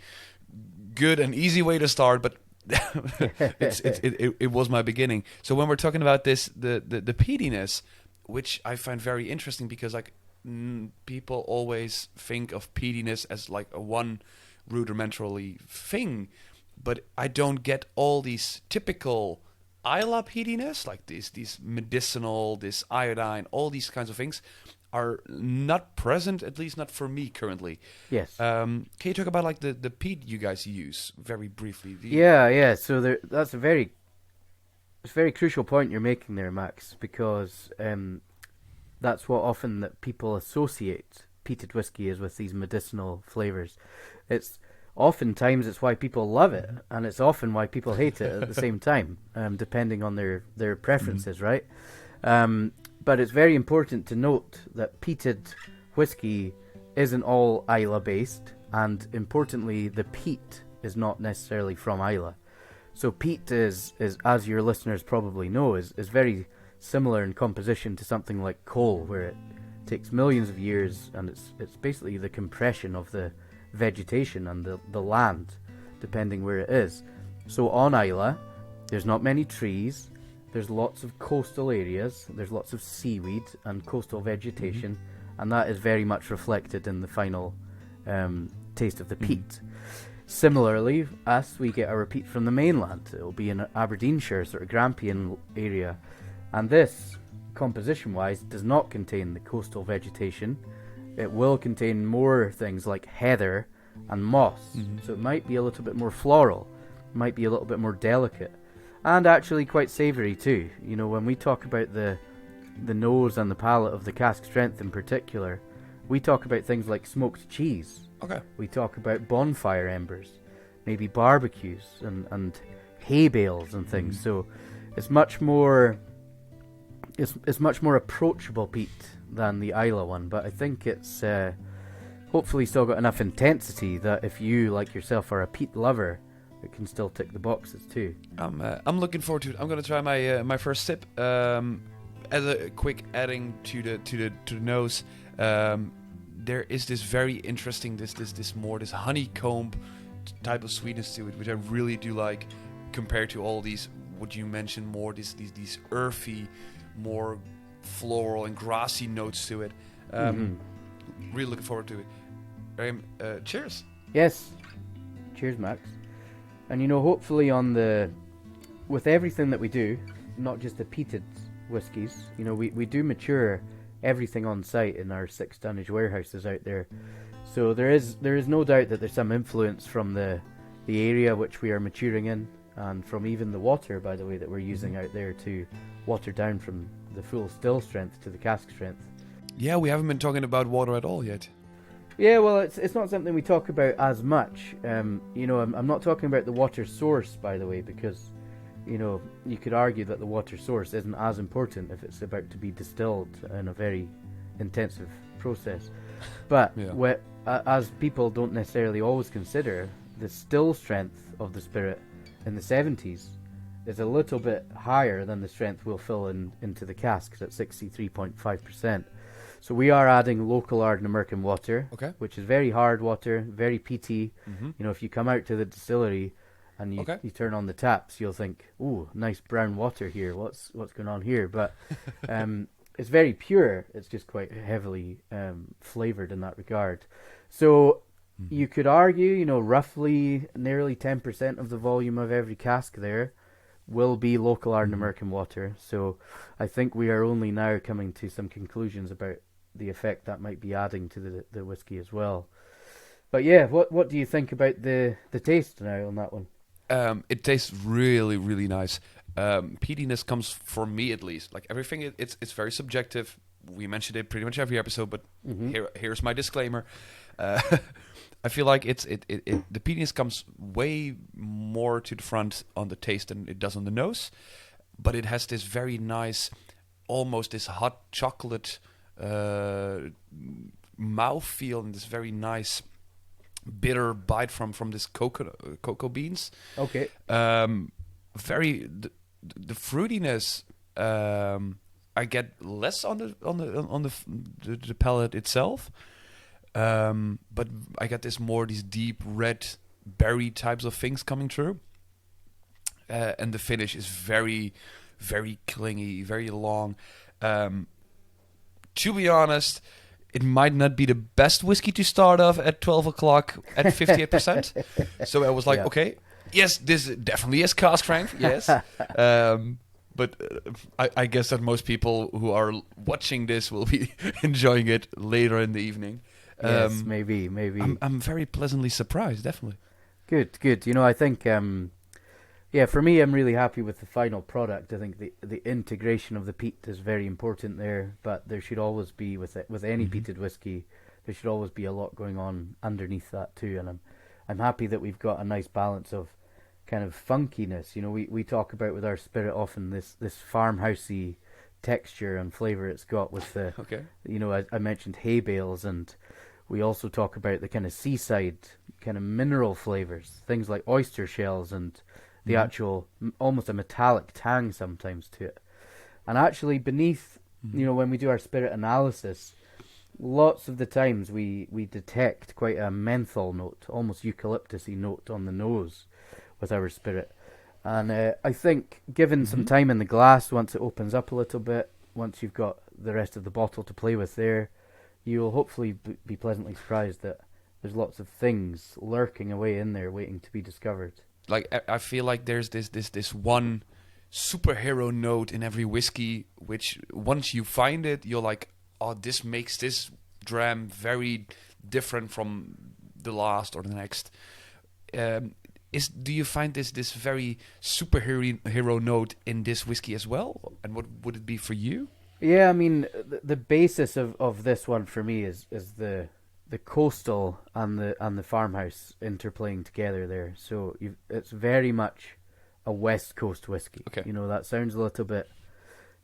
[SPEAKER 1] good and easy way to start, but it was my beginning. So when we're talking about this, the peatiness, which I find very interesting, because like people always think of peatiness as like a one rudimentary thing, but I don't get all these typical Islay peatiness, like these medicinal, this iodine, all these kinds of things are not present, at least not for me currently.
[SPEAKER 2] Yes.
[SPEAKER 1] Can you talk about like the peat you guys use very briefly?
[SPEAKER 2] Yeah. So that's a very crucial point you're making there, Max, because that's what often that people associate peated whiskey is with these medicinal flavors. Oftentimes it's why people love it, and it's often why people hate it at the same time, depending on their preferences, right? But it's very important to note that peated whiskey isn't all Islay based, and importantly, the peat is not necessarily from Islay. So peat is as your listeners probably know, is very similar in composition to something like coal, where it takes millions of years, and it's basically the compression of the vegetation and the land, depending where it is. So on Islay, there's not many trees. There's lots of coastal areas, there's lots of seaweed and coastal vegetation, and that is very much reflected in the final taste of the peat. Similarly, we get our peat from the mainland. It'll be in Aberdeenshire, sort of Grampian area, and this, composition-wise, does not contain the coastal vegetation. It will contain more things like heather and moss. So it might be a little bit more floral, might be a little bit more delicate, and actually quite savoury too. You know, when we talk about the nose and the palate of the cask strength in particular, we talk about things like smoked cheese.
[SPEAKER 1] Okay.
[SPEAKER 2] We talk about bonfire embers, maybe barbecues and hay bales and things. So it's much more approachable peat than the Isla one, but I think it's hopefully still got enough intensity that if you, like yourself, are a peat lover, it can still tick the boxes too.
[SPEAKER 1] I'm looking forward to it. I'm gonna try my first sip. As a quick adding to the nose, there is this very interesting this honeycomb type of sweetness to it, which I really do like, compared to all these what you mentioned, more these earthy, more floral and grassy notes to it. Really looking forward to it. Cheers.
[SPEAKER 2] Yes, cheers, Max. And you know, hopefully with everything that we do, not just the peated whiskies, you know, we do mature everything on site in our 6 tonnage warehouses out there. So there is no doubt that there's some influence from the area which we are maturing in, and from even the water, by the way, that we're using out there to water down from the full still strength to the cask strength.
[SPEAKER 1] Yeah, we haven't been talking about water at all yet.
[SPEAKER 2] Yeah, well, it's not something we talk about as much. You know, I'm not talking about the water source, by the way, because, you know, you could argue that the water source isn't as important if it's about to be distilled in a very intensive process. But as people don't necessarily always consider, the still strength of the spirit in the 70s is a little bit higher than the strength we'll fill into the casks at 63.5%. So we are adding local Ardnamurchan water, which is very hard water, very peaty. You know, if you come out to the distillery and you turn on the taps, you'll think, "Ooh, nice brown water here. What's going on here?" But it's very pure. It's just quite heavily flavoured in that regard. So you could argue, you know, roughly nearly 10% of the volume of every cask there will be local Ardnamurchan water. So I think we are only now coming to some conclusions about the effect that might be adding to the whiskey as well. But yeah, what do you think about the taste now on that one?
[SPEAKER 1] It tastes really, really nice. Peatiness comes, for me at least, like everything, it's very subjective. We mentioned it pretty much every episode, but here's my disclaimer. I feel like the peatiness comes way more to the front on the taste than it does on the nose, but it has this very nice, almost this hot chocolate mouthfeel, and this very nice bitter bite from this cocoa beans. Okay. Very the fruitiness. I get less on the palate itself. But I got these deep red berry types of things coming through, and the finish is very, very clingy, very long. To be honest, it might not be the best whiskey to start off at 12 o'clock at 58%. So I was like, okay, yes, this definitely is cask strength, yes. But I guess that most people who are watching this will be enjoying it later in the evening.
[SPEAKER 2] Yes, maybe.
[SPEAKER 1] I'm very pleasantly surprised, definitely.
[SPEAKER 2] Good. You know, I think, for me, I'm really happy with the final product. I think the integration of the peat is very important there, but there should always be, with any peated whiskey, there should always be a lot going on underneath that too. And I'm happy that we've got a nice balance of kind of funkiness. You know, we talk about with our spirit often this farmhousey texture and flavour it's got with the, you know, I mentioned hay bales, and we also talk about the kind of seaside kind of mineral flavours, things like oyster shells and the actual almost a metallic tang sometimes to it. And actually beneath, you know, when we do our spirit analysis, lots of the times we detect quite a menthol note, almost eucalyptusy note on the nose with our spirit. And I think given some time in the glass, once it opens up a little bit, once you've got the rest of the bottle to play with there, you'll hopefully be pleasantly surprised that there's lots of things lurking away in there waiting to be discovered. Like,
[SPEAKER 1] I feel like there's this one superhero note in every whiskey, which once you find it, you're like, oh, this makes this dram very different from the last or the next. Do you find this very superhero note in this whiskey as well? And what would it be for you?
[SPEAKER 2] Yeah, I mean, the basis of this one for me is the coastal and the farmhouse interplaying together there. So it's very much a West Coast whiskey.
[SPEAKER 1] Okay.
[SPEAKER 2] You know, that sounds a little bit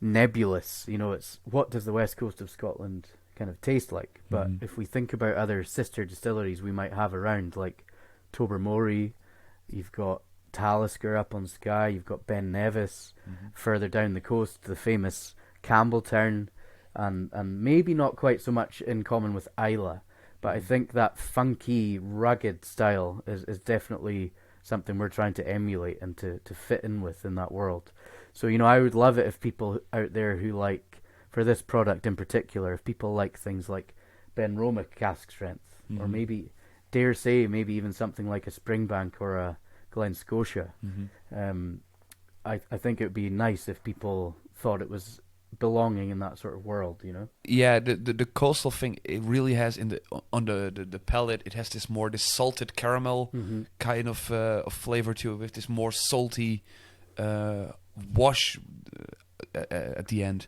[SPEAKER 2] nebulous. You know, it's what does the West Coast of Scotland kind of taste like? But if we think about other sister distilleries we might have around, like Tobermory, you've got Talisker up on Skye, you've got Ben Nevis further down the coast, the famous Campbelltown, and maybe not quite so much in common with Islay, but I think that funky, rugged style is definitely something we're trying to emulate and to fit in with in that world. So, you know, I would love it if people out there who like, for this product in particular, if people like things like Ben Roma cask strength, or maybe, dare say, maybe even something like a Springbank or a Glen Scotia. I think it would be nice if people thought it was belonging in that sort of world, you know.
[SPEAKER 1] Yeah, the coastal thing, it really has on the palate, it has this salted caramel kind of flavor to it, with this more salty wash at the end.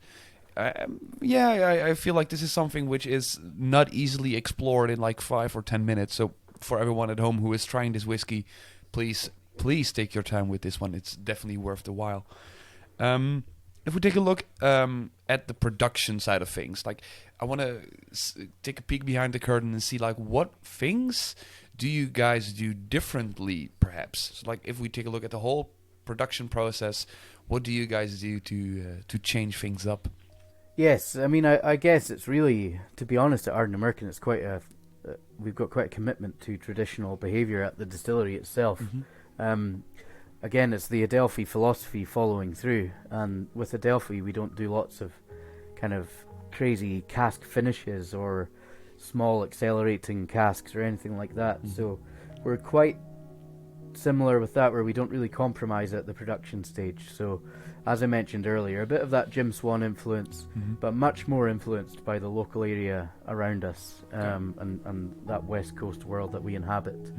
[SPEAKER 1] I feel like this is something which is not easily explored in like 5 or 10 minutes. So for everyone at home who is trying this whiskey, please take your time with this one. It's definitely worth the while. If we take a look at the production side of things, like I want to take a peek behind the curtain and see like what things do you guys do differently, perhaps? So, like if we take a look at the whole production process, what do you guys do to change things up?
[SPEAKER 2] Yes, I mean, I guess it's really, to be honest, at Ardnamurchan, it's quite we've got quite a commitment to traditional behaviour at the distillery itself. Again, it's the Adelphi philosophy following through, and with Adelphi we don't do lots of kind of crazy cask finishes or small accelerating casks or anything like that. So we're quite similar with that, where we don't really compromise at the production stage. So as I mentioned earlier, a bit of that Jim Swan influence, but much more influenced by the local area around us, and that West Coast world that we inhabit.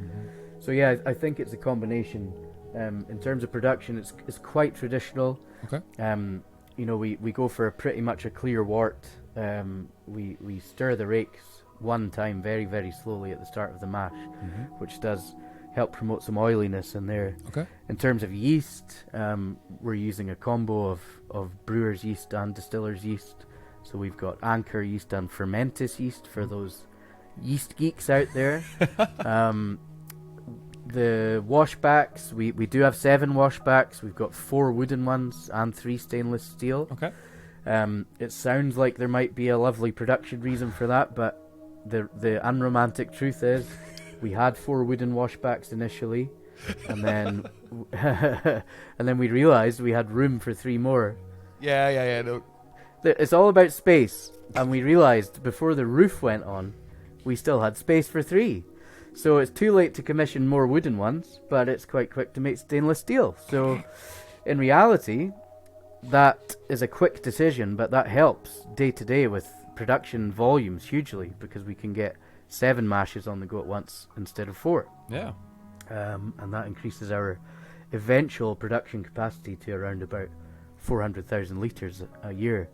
[SPEAKER 2] So yeah, I think it's a combination. In terms of production, it's quite traditional.
[SPEAKER 1] Okay.
[SPEAKER 2] You know, we go for pretty much a clear wort. We stir the rakes one time very, very slowly at the start of the mash, which does help promote some oiliness in there.
[SPEAKER 1] Okay.
[SPEAKER 2] In terms of yeast, we're using a combo of brewer's yeast and distiller's yeast. So we've got Anchor yeast and Fermentis yeast for those yeast geeks out there. The washbacks, we do have 7 washbacks. We've got 4 wooden ones and 3 stainless steel.
[SPEAKER 1] Okay.
[SPEAKER 2] It sounds like there might be a lovely production reason for that, but the unromantic truth is we had 4 wooden washbacks initially, and then and then we realized we had room for 3 more.
[SPEAKER 1] Yeah. No.
[SPEAKER 2] It's all about space, and we realized before the roof went on, we still had space for 3. So it's too late to commission more wooden ones, but it's quite quick to make stainless steel. So in reality, that is a quick decision, but that helps day to day with production volumes hugely, because we can get 7 mashes on the go at once instead of 4.
[SPEAKER 1] Yeah.
[SPEAKER 2] And that increases our eventual production capacity to around about 400,000 litres a year.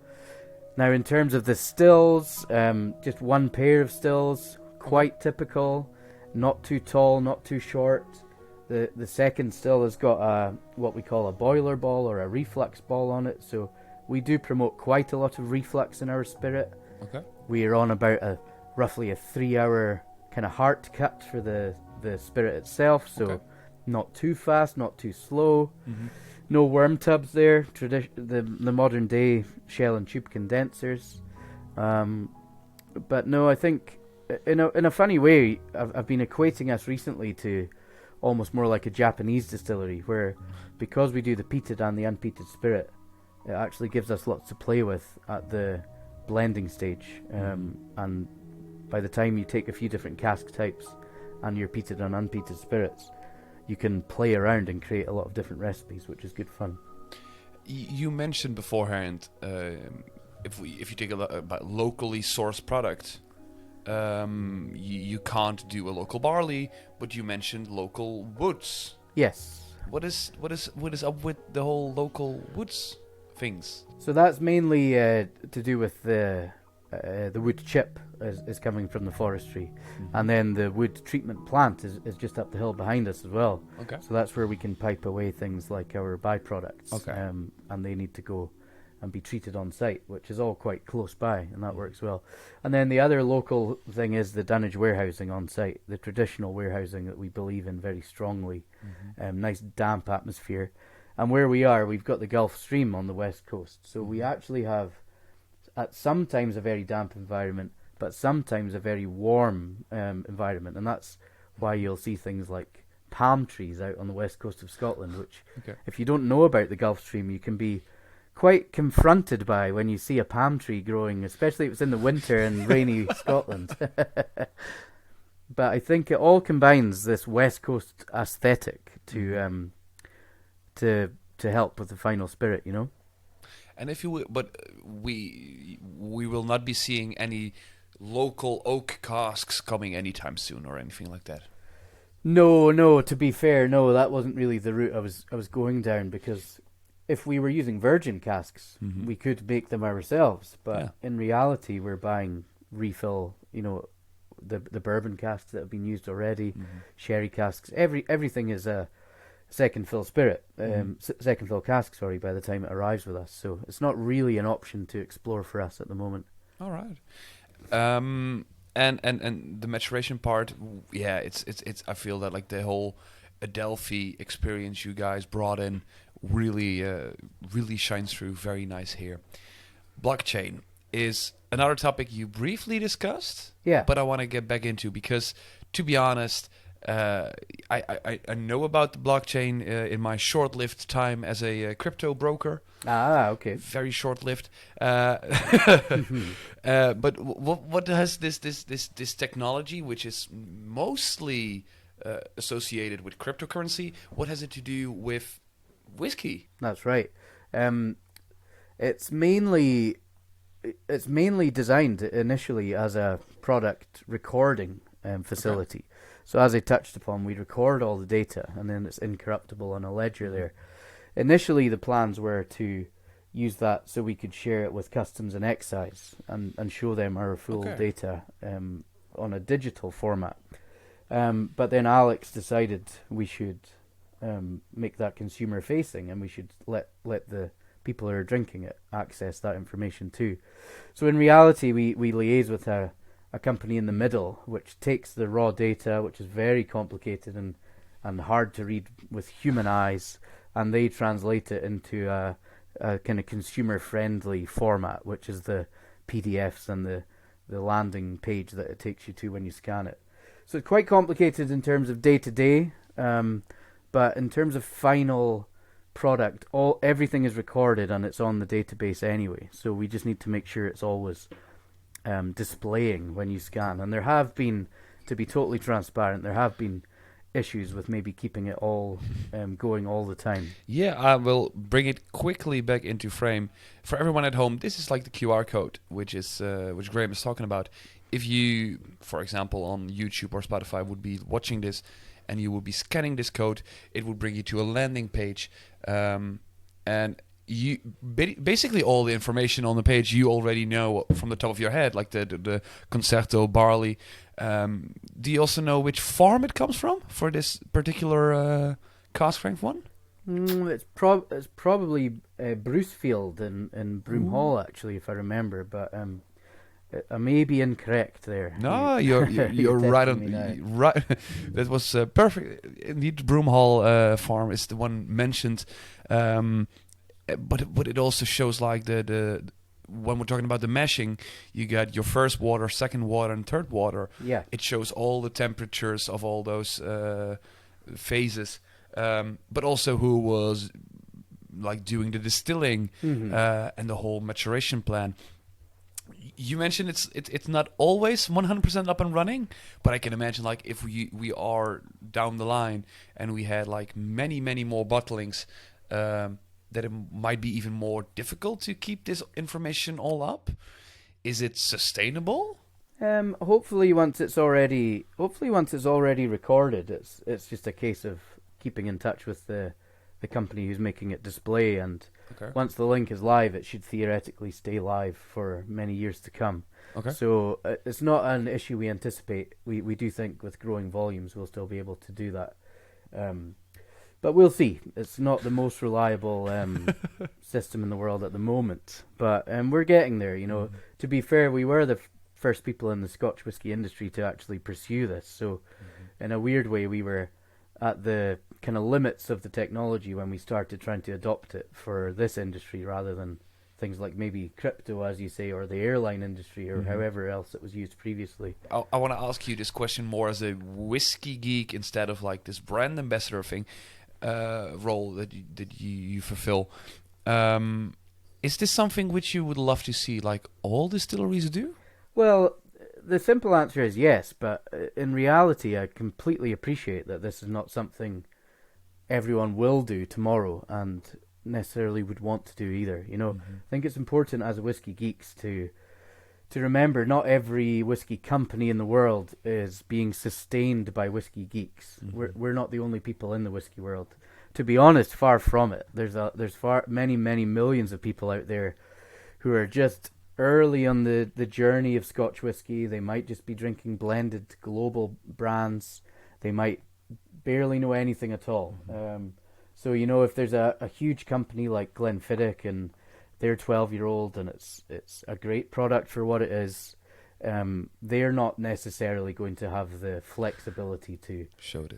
[SPEAKER 2] Now, in terms of the stills, just 1 pair of stills, quite typical. Not too tall, not too short. The second still has got what we call a boiler ball or a reflux ball on it. So we do promote quite a lot of reflux in our spirit.
[SPEAKER 1] Okay.
[SPEAKER 2] We are on about roughly a 3-hour kind of heart cut for the spirit itself. So not too fast, not too slow. No worm tubs there. The modern day shell and tube condensers. But no, I think in a funny way, I've been equating us recently to almost more like a Japanese distillery, where because we do the peated and the unpeated spirit, it actually gives us lots to play with at the blending stage. And by the time you take a few different cask types and your peated and unpeated spirits, you can play around and create a lot of different recipes, which is good fun.
[SPEAKER 1] You mentioned beforehand, if you take a look about locally sourced product, you can't do a local barley, but you mentioned local woods.
[SPEAKER 2] Yes.
[SPEAKER 1] What is up with the whole local woods things?
[SPEAKER 2] So that's mainly to do with the wood chip is coming from the forestry, and then the wood treatment plant is just up the hill behind us as well.
[SPEAKER 1] Okay.
[SPEAKER 2] So that's where we can pipe away things like our byproducts.
[SPEAKER 1] Okay.
[SPEAKER 2] And they need to go and be treated on site, which is all quite close by, and that works well. And then the other local thing is the dunnage warehousing on site, the traditional warehousing that we believe in very strongly. Nice damp atmosphere. And where we are, we've got the Gulf Stream on the west coast, so we actually have at sometimes a very damp environment, but sometimes a very warm environment, and that's why you'll see things like palm trees out on the west coast of Scotland, which if you don't know about the Gulf Stream, you can be quite confronted by when you see a palm tree growing, especially if it's in the winter in rainy Scotland. But I think it all combines this west coast aesthetic to help with the final spirit, you know.
[SPEAKER 1] And if you but we will not be seeing any local oak casks coming anytime soon or anything like that.
[SPEAKER 2] No. To be fair, no, that wasn't really the route I was going down, because if we were using virgin casks, we could make them ourselves. But in reality, we're buying refill, you know, the bourbon casks that have been used already, sherry casks. Everything is a second fill spirit, second fill cask. Sorry, by the time it arrives with us, so it's not really an option to explore for us at the moment.
[SPEAKER 1] All right. And the maturation part, it's I feel that like the whole Adelphi experience you guys brought in really shines through very nice here. Blockchain is another topic you briefly discussed, but I want to get back into, because to be honest, I know about the blockchain in my short-lived time as a crypto broker.
[SPEAKER 2] Okay.
[SPEAKER 1] Very short-lived. But what has this technology, which is mostly associated with cryptocurrency, what has it to do with whiskey?
[SPEAKER 2] That's right. It's mainly designed initially as a product recording facility. Okay. So as I touched upon, we record all the data, and then it's incorruptible on a ledger there. Initially, the plans were to use that so we could share it with customs and excise and show them our full data on a digital format. But then Alex decided we should make that consumer facing, and we should let the people who are drinking it access that information too. So in reality, we liaise with a company in the middle, which takes the raw data, which is very complicated and hard to read with human eyes, and they translate it into a kind of consumer-friendly format, which is the PDFs and the landing page that it takes you to when you scan it. So it's quite complicated in terms of day-to-day, but in terms of final product, everything is recorded and it's on the database anyway. So we just need to make sure it's always displaying when you scan. And there have been, to be totally transparent, there have been issues with maybe keeping it all going all the time.
[SPEAKER 1] Yeah, I will bring it quickly back into frame. For everyone at home, this is like the QR code, which Graeme is talking about. If you, for example, on YouTube or Spotify would be watching this and you would be scanning this code, it would bring you to a landing page. And you basically all the information on the page you already know from the top of your head, like the Concerto barley. Do you also know which farm it comes from for this particular cask strength one?
[SPEAKER 2] It's probably Brucefield in Broomhall, actually, if I remember, but I may be incorrect there.
[SPEAKER 1] No, you're right on. Right, that was perfect. Indeed, Broomhall farm is the one mentioned. But it also shows like the when we're talking about the meshing, you got your first water, second water, and third water.
[SPEAKER 2] Yeah.
[SPEAKER 1] It shows all the temperatures of all those phases, but also who was like doing the distilling and the whole maturation plan. You mentioned it's not always 100% up and running, but I can imagine like if we are down the line and we had like many more bottlings. That it might be even more difficult to keep this information all up. Is it sustainable?
[SPEAKER 2] Hopefully once it's already recorded, it's just a case of keeping in touch with the company who's making it display, and once the link is live, it should theoretically stay live for many years to come.
[SPEAKER 1] Okay.
[SPEAKER 2] So it's not an issue we anticipate. We do think with growing volumes we'll still be able to do that. But we'll see. It's not the most reliable system in the world at the moment, but we're getting there. To be fair, we were the first people in the Scotch whisky industry to actually pursue this. So in a weird way, we were at the kind of limits of the technology when we started trying to adopt it for this industry, rather than things like maybe crypto, as you say, or the airline industry, or however else it was used previously.
[SPEAKER 1] I want to ask you this question more as a whiskey geek instead of like this brand ambassador thing. Role that you fulfill. Is this something which you would love to see like all distilleries do?
[SPEAKER 2] Well, the simple answer is yes, but in reality I completely appreciate that this is not something everyone will do tomorrow and necessarily would want to do either. I think it's important as whiskey geeks to remember not every whiskey company in the world is being sustained by whiskey geeks. We're not the only people in the whiskey world. To be honest, far from it. There's many millions of people out there who are just early on the journey of Scotch whisky. They might just be drinking blended global brands. They might barely know anything at all. So if there's a huge company like Glenfiddich and they're 12-year-old and it's a great product for what it is, they're not necessarily going to have the flexibility to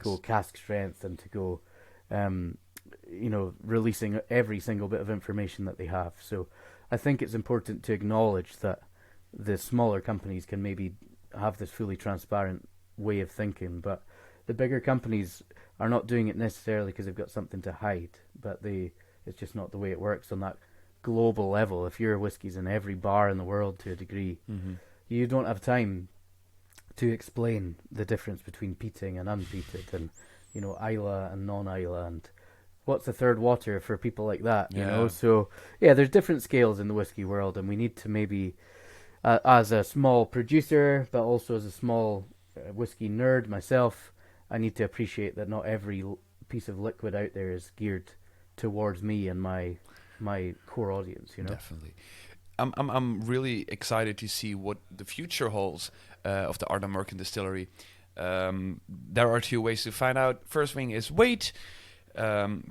[SPEAKER 2] go cask strength and to go, releasing every single bit of information that they have. So I think it's important to acknowledge that the smaller companies can maybe have this fully transparent way of thinking, but the bigger companies are not doing it necessarily because they've got something to hide, but it's just not the way it works on that global level. If your whiskey's in every bar in the world to a degree, you don't have time to explain the difference between peating and unpeated, and Islay and non-Islay, and what's the third water for people like that. So there's different scales in the whiskey world, and we need to maybe, as a small producer, but also as a small whiskey nerd myself, I need to appreciate that not every piece of liquid out there is geared towards me and my core audience.
[SPEAKER 1] Definitely. I'm really excited to see what the future holds of the Ardnamurchan Distillery. There are two ways to find out. First thing is wait.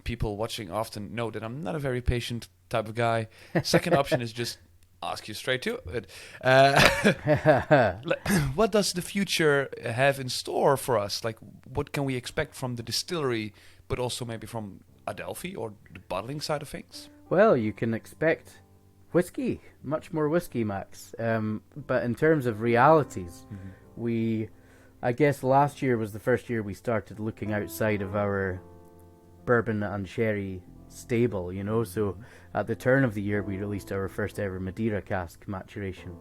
[SPEAKER 1] People watching often know that I'm not a very patient type of guy. Second option is just ask you straight to it. What does the future have in store for us? Like, what can we expect from the distillery, but also maybe from Adelphi or the bottling side of things?
[SPEAKER 2] Well, you can expect whiskey, much more whiskey, Max. But in terms of realities, I guess last year was the first year we started looking outside of our bourbon and sherry stable, so at the turn of the year we released our first ever Madeira cask maturation.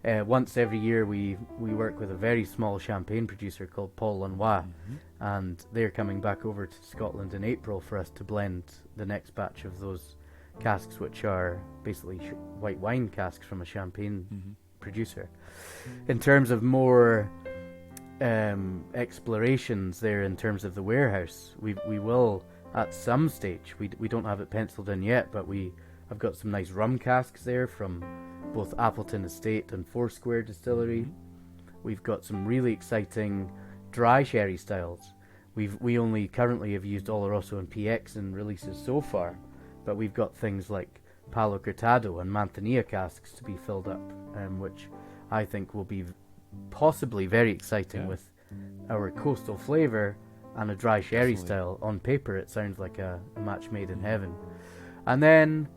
[SPEAKER 2] Once every year we work with a very small champagne producer called Paul Lanois, and they're coming back over to Scotland in April for us to blend the next batch of those casks, which are basically white wine casks from a champagne producer. In terms of more explorations there, in terms of the warehouse, we will at some stage, we don't have it penciled in yet, but I've got some nice rum casks there from both Appleton Estate and Foursquare Distillery. We've got some really exciting dry sherry styles. We only currently have used Oloroso and PX in releases so far, but we've got things like Palo Cortado and Manzanilla casks to be filled up, which I think will be possibly very exciting with our coastal flavour and a dry sherry style. On paper it sounds like a match made in heaven. And then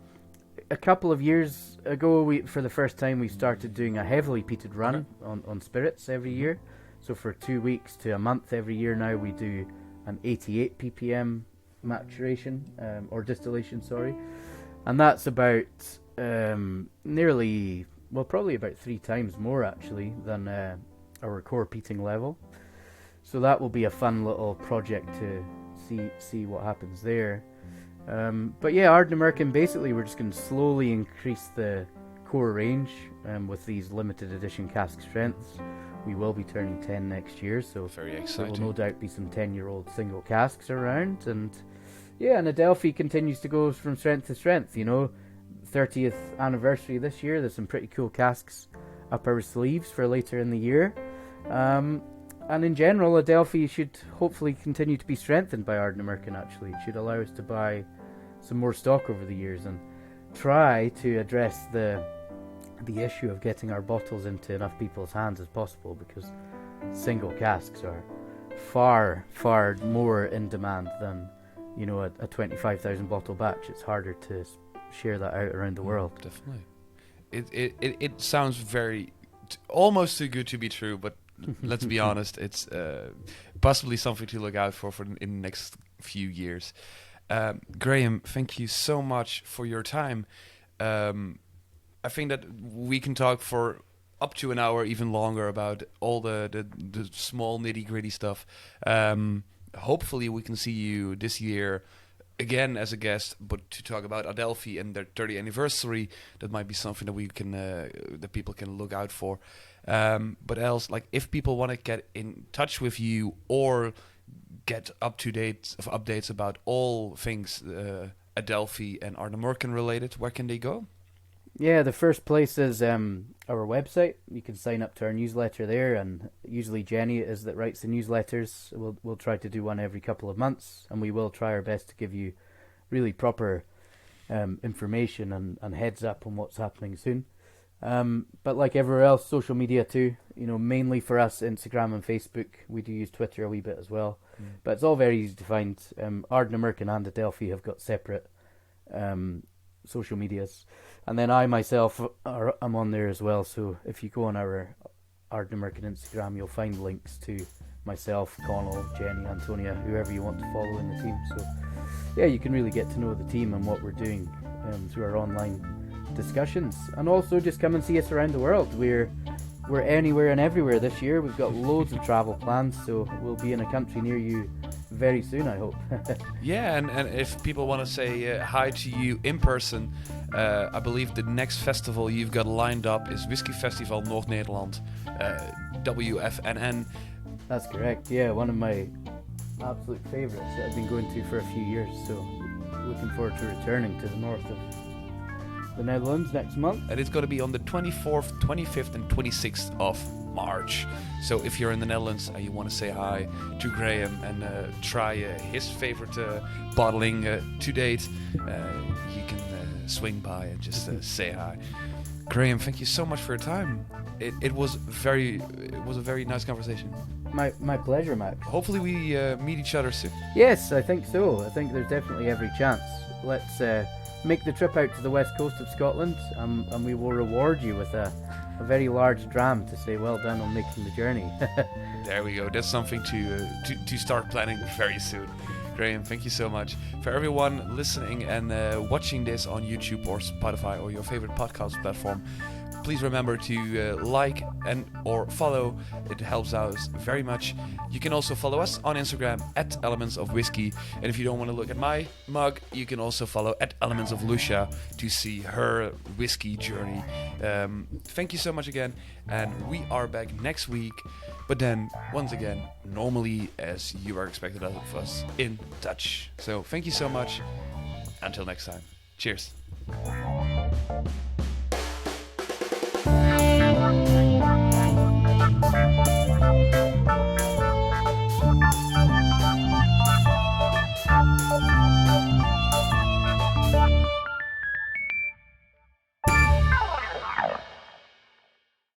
[SPEAKER 2] a couple of years ago, for the first time we started doing a heavily peated run on spirits every year. So for 2 weeks to a month every year now we do an 88 ppm maturation or distillation, and that's about probably about 3 times more actually than our core peating level. So that will be a fun little project to see what happens there. But yeah, Ardnamurchan, basically we're just going to slowly increase the core range with these limited edition cask strengths. We will be turning 10 next year, so
[SPEAKER 1] Very
[SPEAKER 2] there
[SPEAKER 1] exciting.
[SPEAKER 2] will no doubt be some 10-year-old single casks around. And yeah, and Adelphi continues to go from strength to strength. 30th anniversary this year. There's some pretty cool casks up our sleeves for later in the year. And in general, Adelphi should hopefully continue to be strengthened by Ardnamurchan. Actually, it should allow us to buy some more stock over the years and try to address the issue of getting our bottles into enough people's hands as possible, because single casks are far more in demand than a 25,000 bottle batch. It's harder to share that out around the world.
[SPEAKER 1] Definitely. It sounds almost too good to be true, but let's be honest, it's possibly something to look out for in the next few years. Graeme, thank you so much for your time. I think that we can talk for up to an hour, even longer, about all the small nitty-gritty stuff. Hopefully we can see you this year again as a guest, but to talk about Adelphi and their 30th anniversary. That might be something that we can that people can look out for. But else, like, if people want to get in touch with you or get updates about all things Adelphi and Ardnamurchan related, where can they go?
[SPEAKER 2] Yeah, the first place is our website. You can sign up to our newsletter there, and usually Jenny is that writes the newsletters. We'll try to do one every couple of months, and we will try our best to give you really proper information and heads up on what's happening soon. But like everywhere else, social media too. Mainly for us, Instagram and Facebook. We do use Twitter a wee bit as well, but it's all very easy to find. Ardnamurchan and Adelphi have got separate social medias, and then I myself am on there as well. So if you go on our Ardnamurchan Instagram, you'll find links to myself, Connell, Jenny, Antonia, whoever you want to follow in the team. So yeah, you can really get to know the team and what we're doing through our online discussions. And also just come and see us around the world. We're anywhere and everywhere this year. We've got loads of travel plans, so we'll be in a country near you very soon, I hope.
[SPEAKER 1] Yeah, and if people want to say hi to you in person, I believe the next festival you've got lined up is Whisky Festival Noord-Nederland, WFNN.
[SPEAKER 2] That's correct, yeah, one of my absolute favourites that I've been going to for a few years, so looking forward to returning to the north of the Netherlands next month.
[SPEAKER 1] And it's going to be on the 24th, 25th and 26th of March. So if you're in the Netherlands and you want to say hi to Graeme and try his favorite bottling to date, you can swing by and just say hi. Graeme, thank you so much for your time. It was a very nice conversation.
[SPEAKER 2] My pleasure, Max.
[SPEAKER 1] Hopefully we meet each other soon.
[SPEAKER 2] Yes, I think so. I think there's definitely every chance. Let's make the trip out to the west coast of Scotland, and we will reward you with a very large dram to say well done on making the journey.
[SPEAKER 1] There we go. That's something to start planning very soon. Graeme, thank you so much. For everyone listening and watching this on YouTube or Spotify or your favorite podcast platform, please remember to like and or follow. It helps us very much. You can also follow us on Instagram at Elements of Whisky. And if you don't want to look at my mug, you can also follow at Elements of Lucia to see her whiskey journey. Thank you so much again. And we are back next week. But then, once again, normally as you are expected of us, in Dutch. So thank you so much. Until next time. Cheers.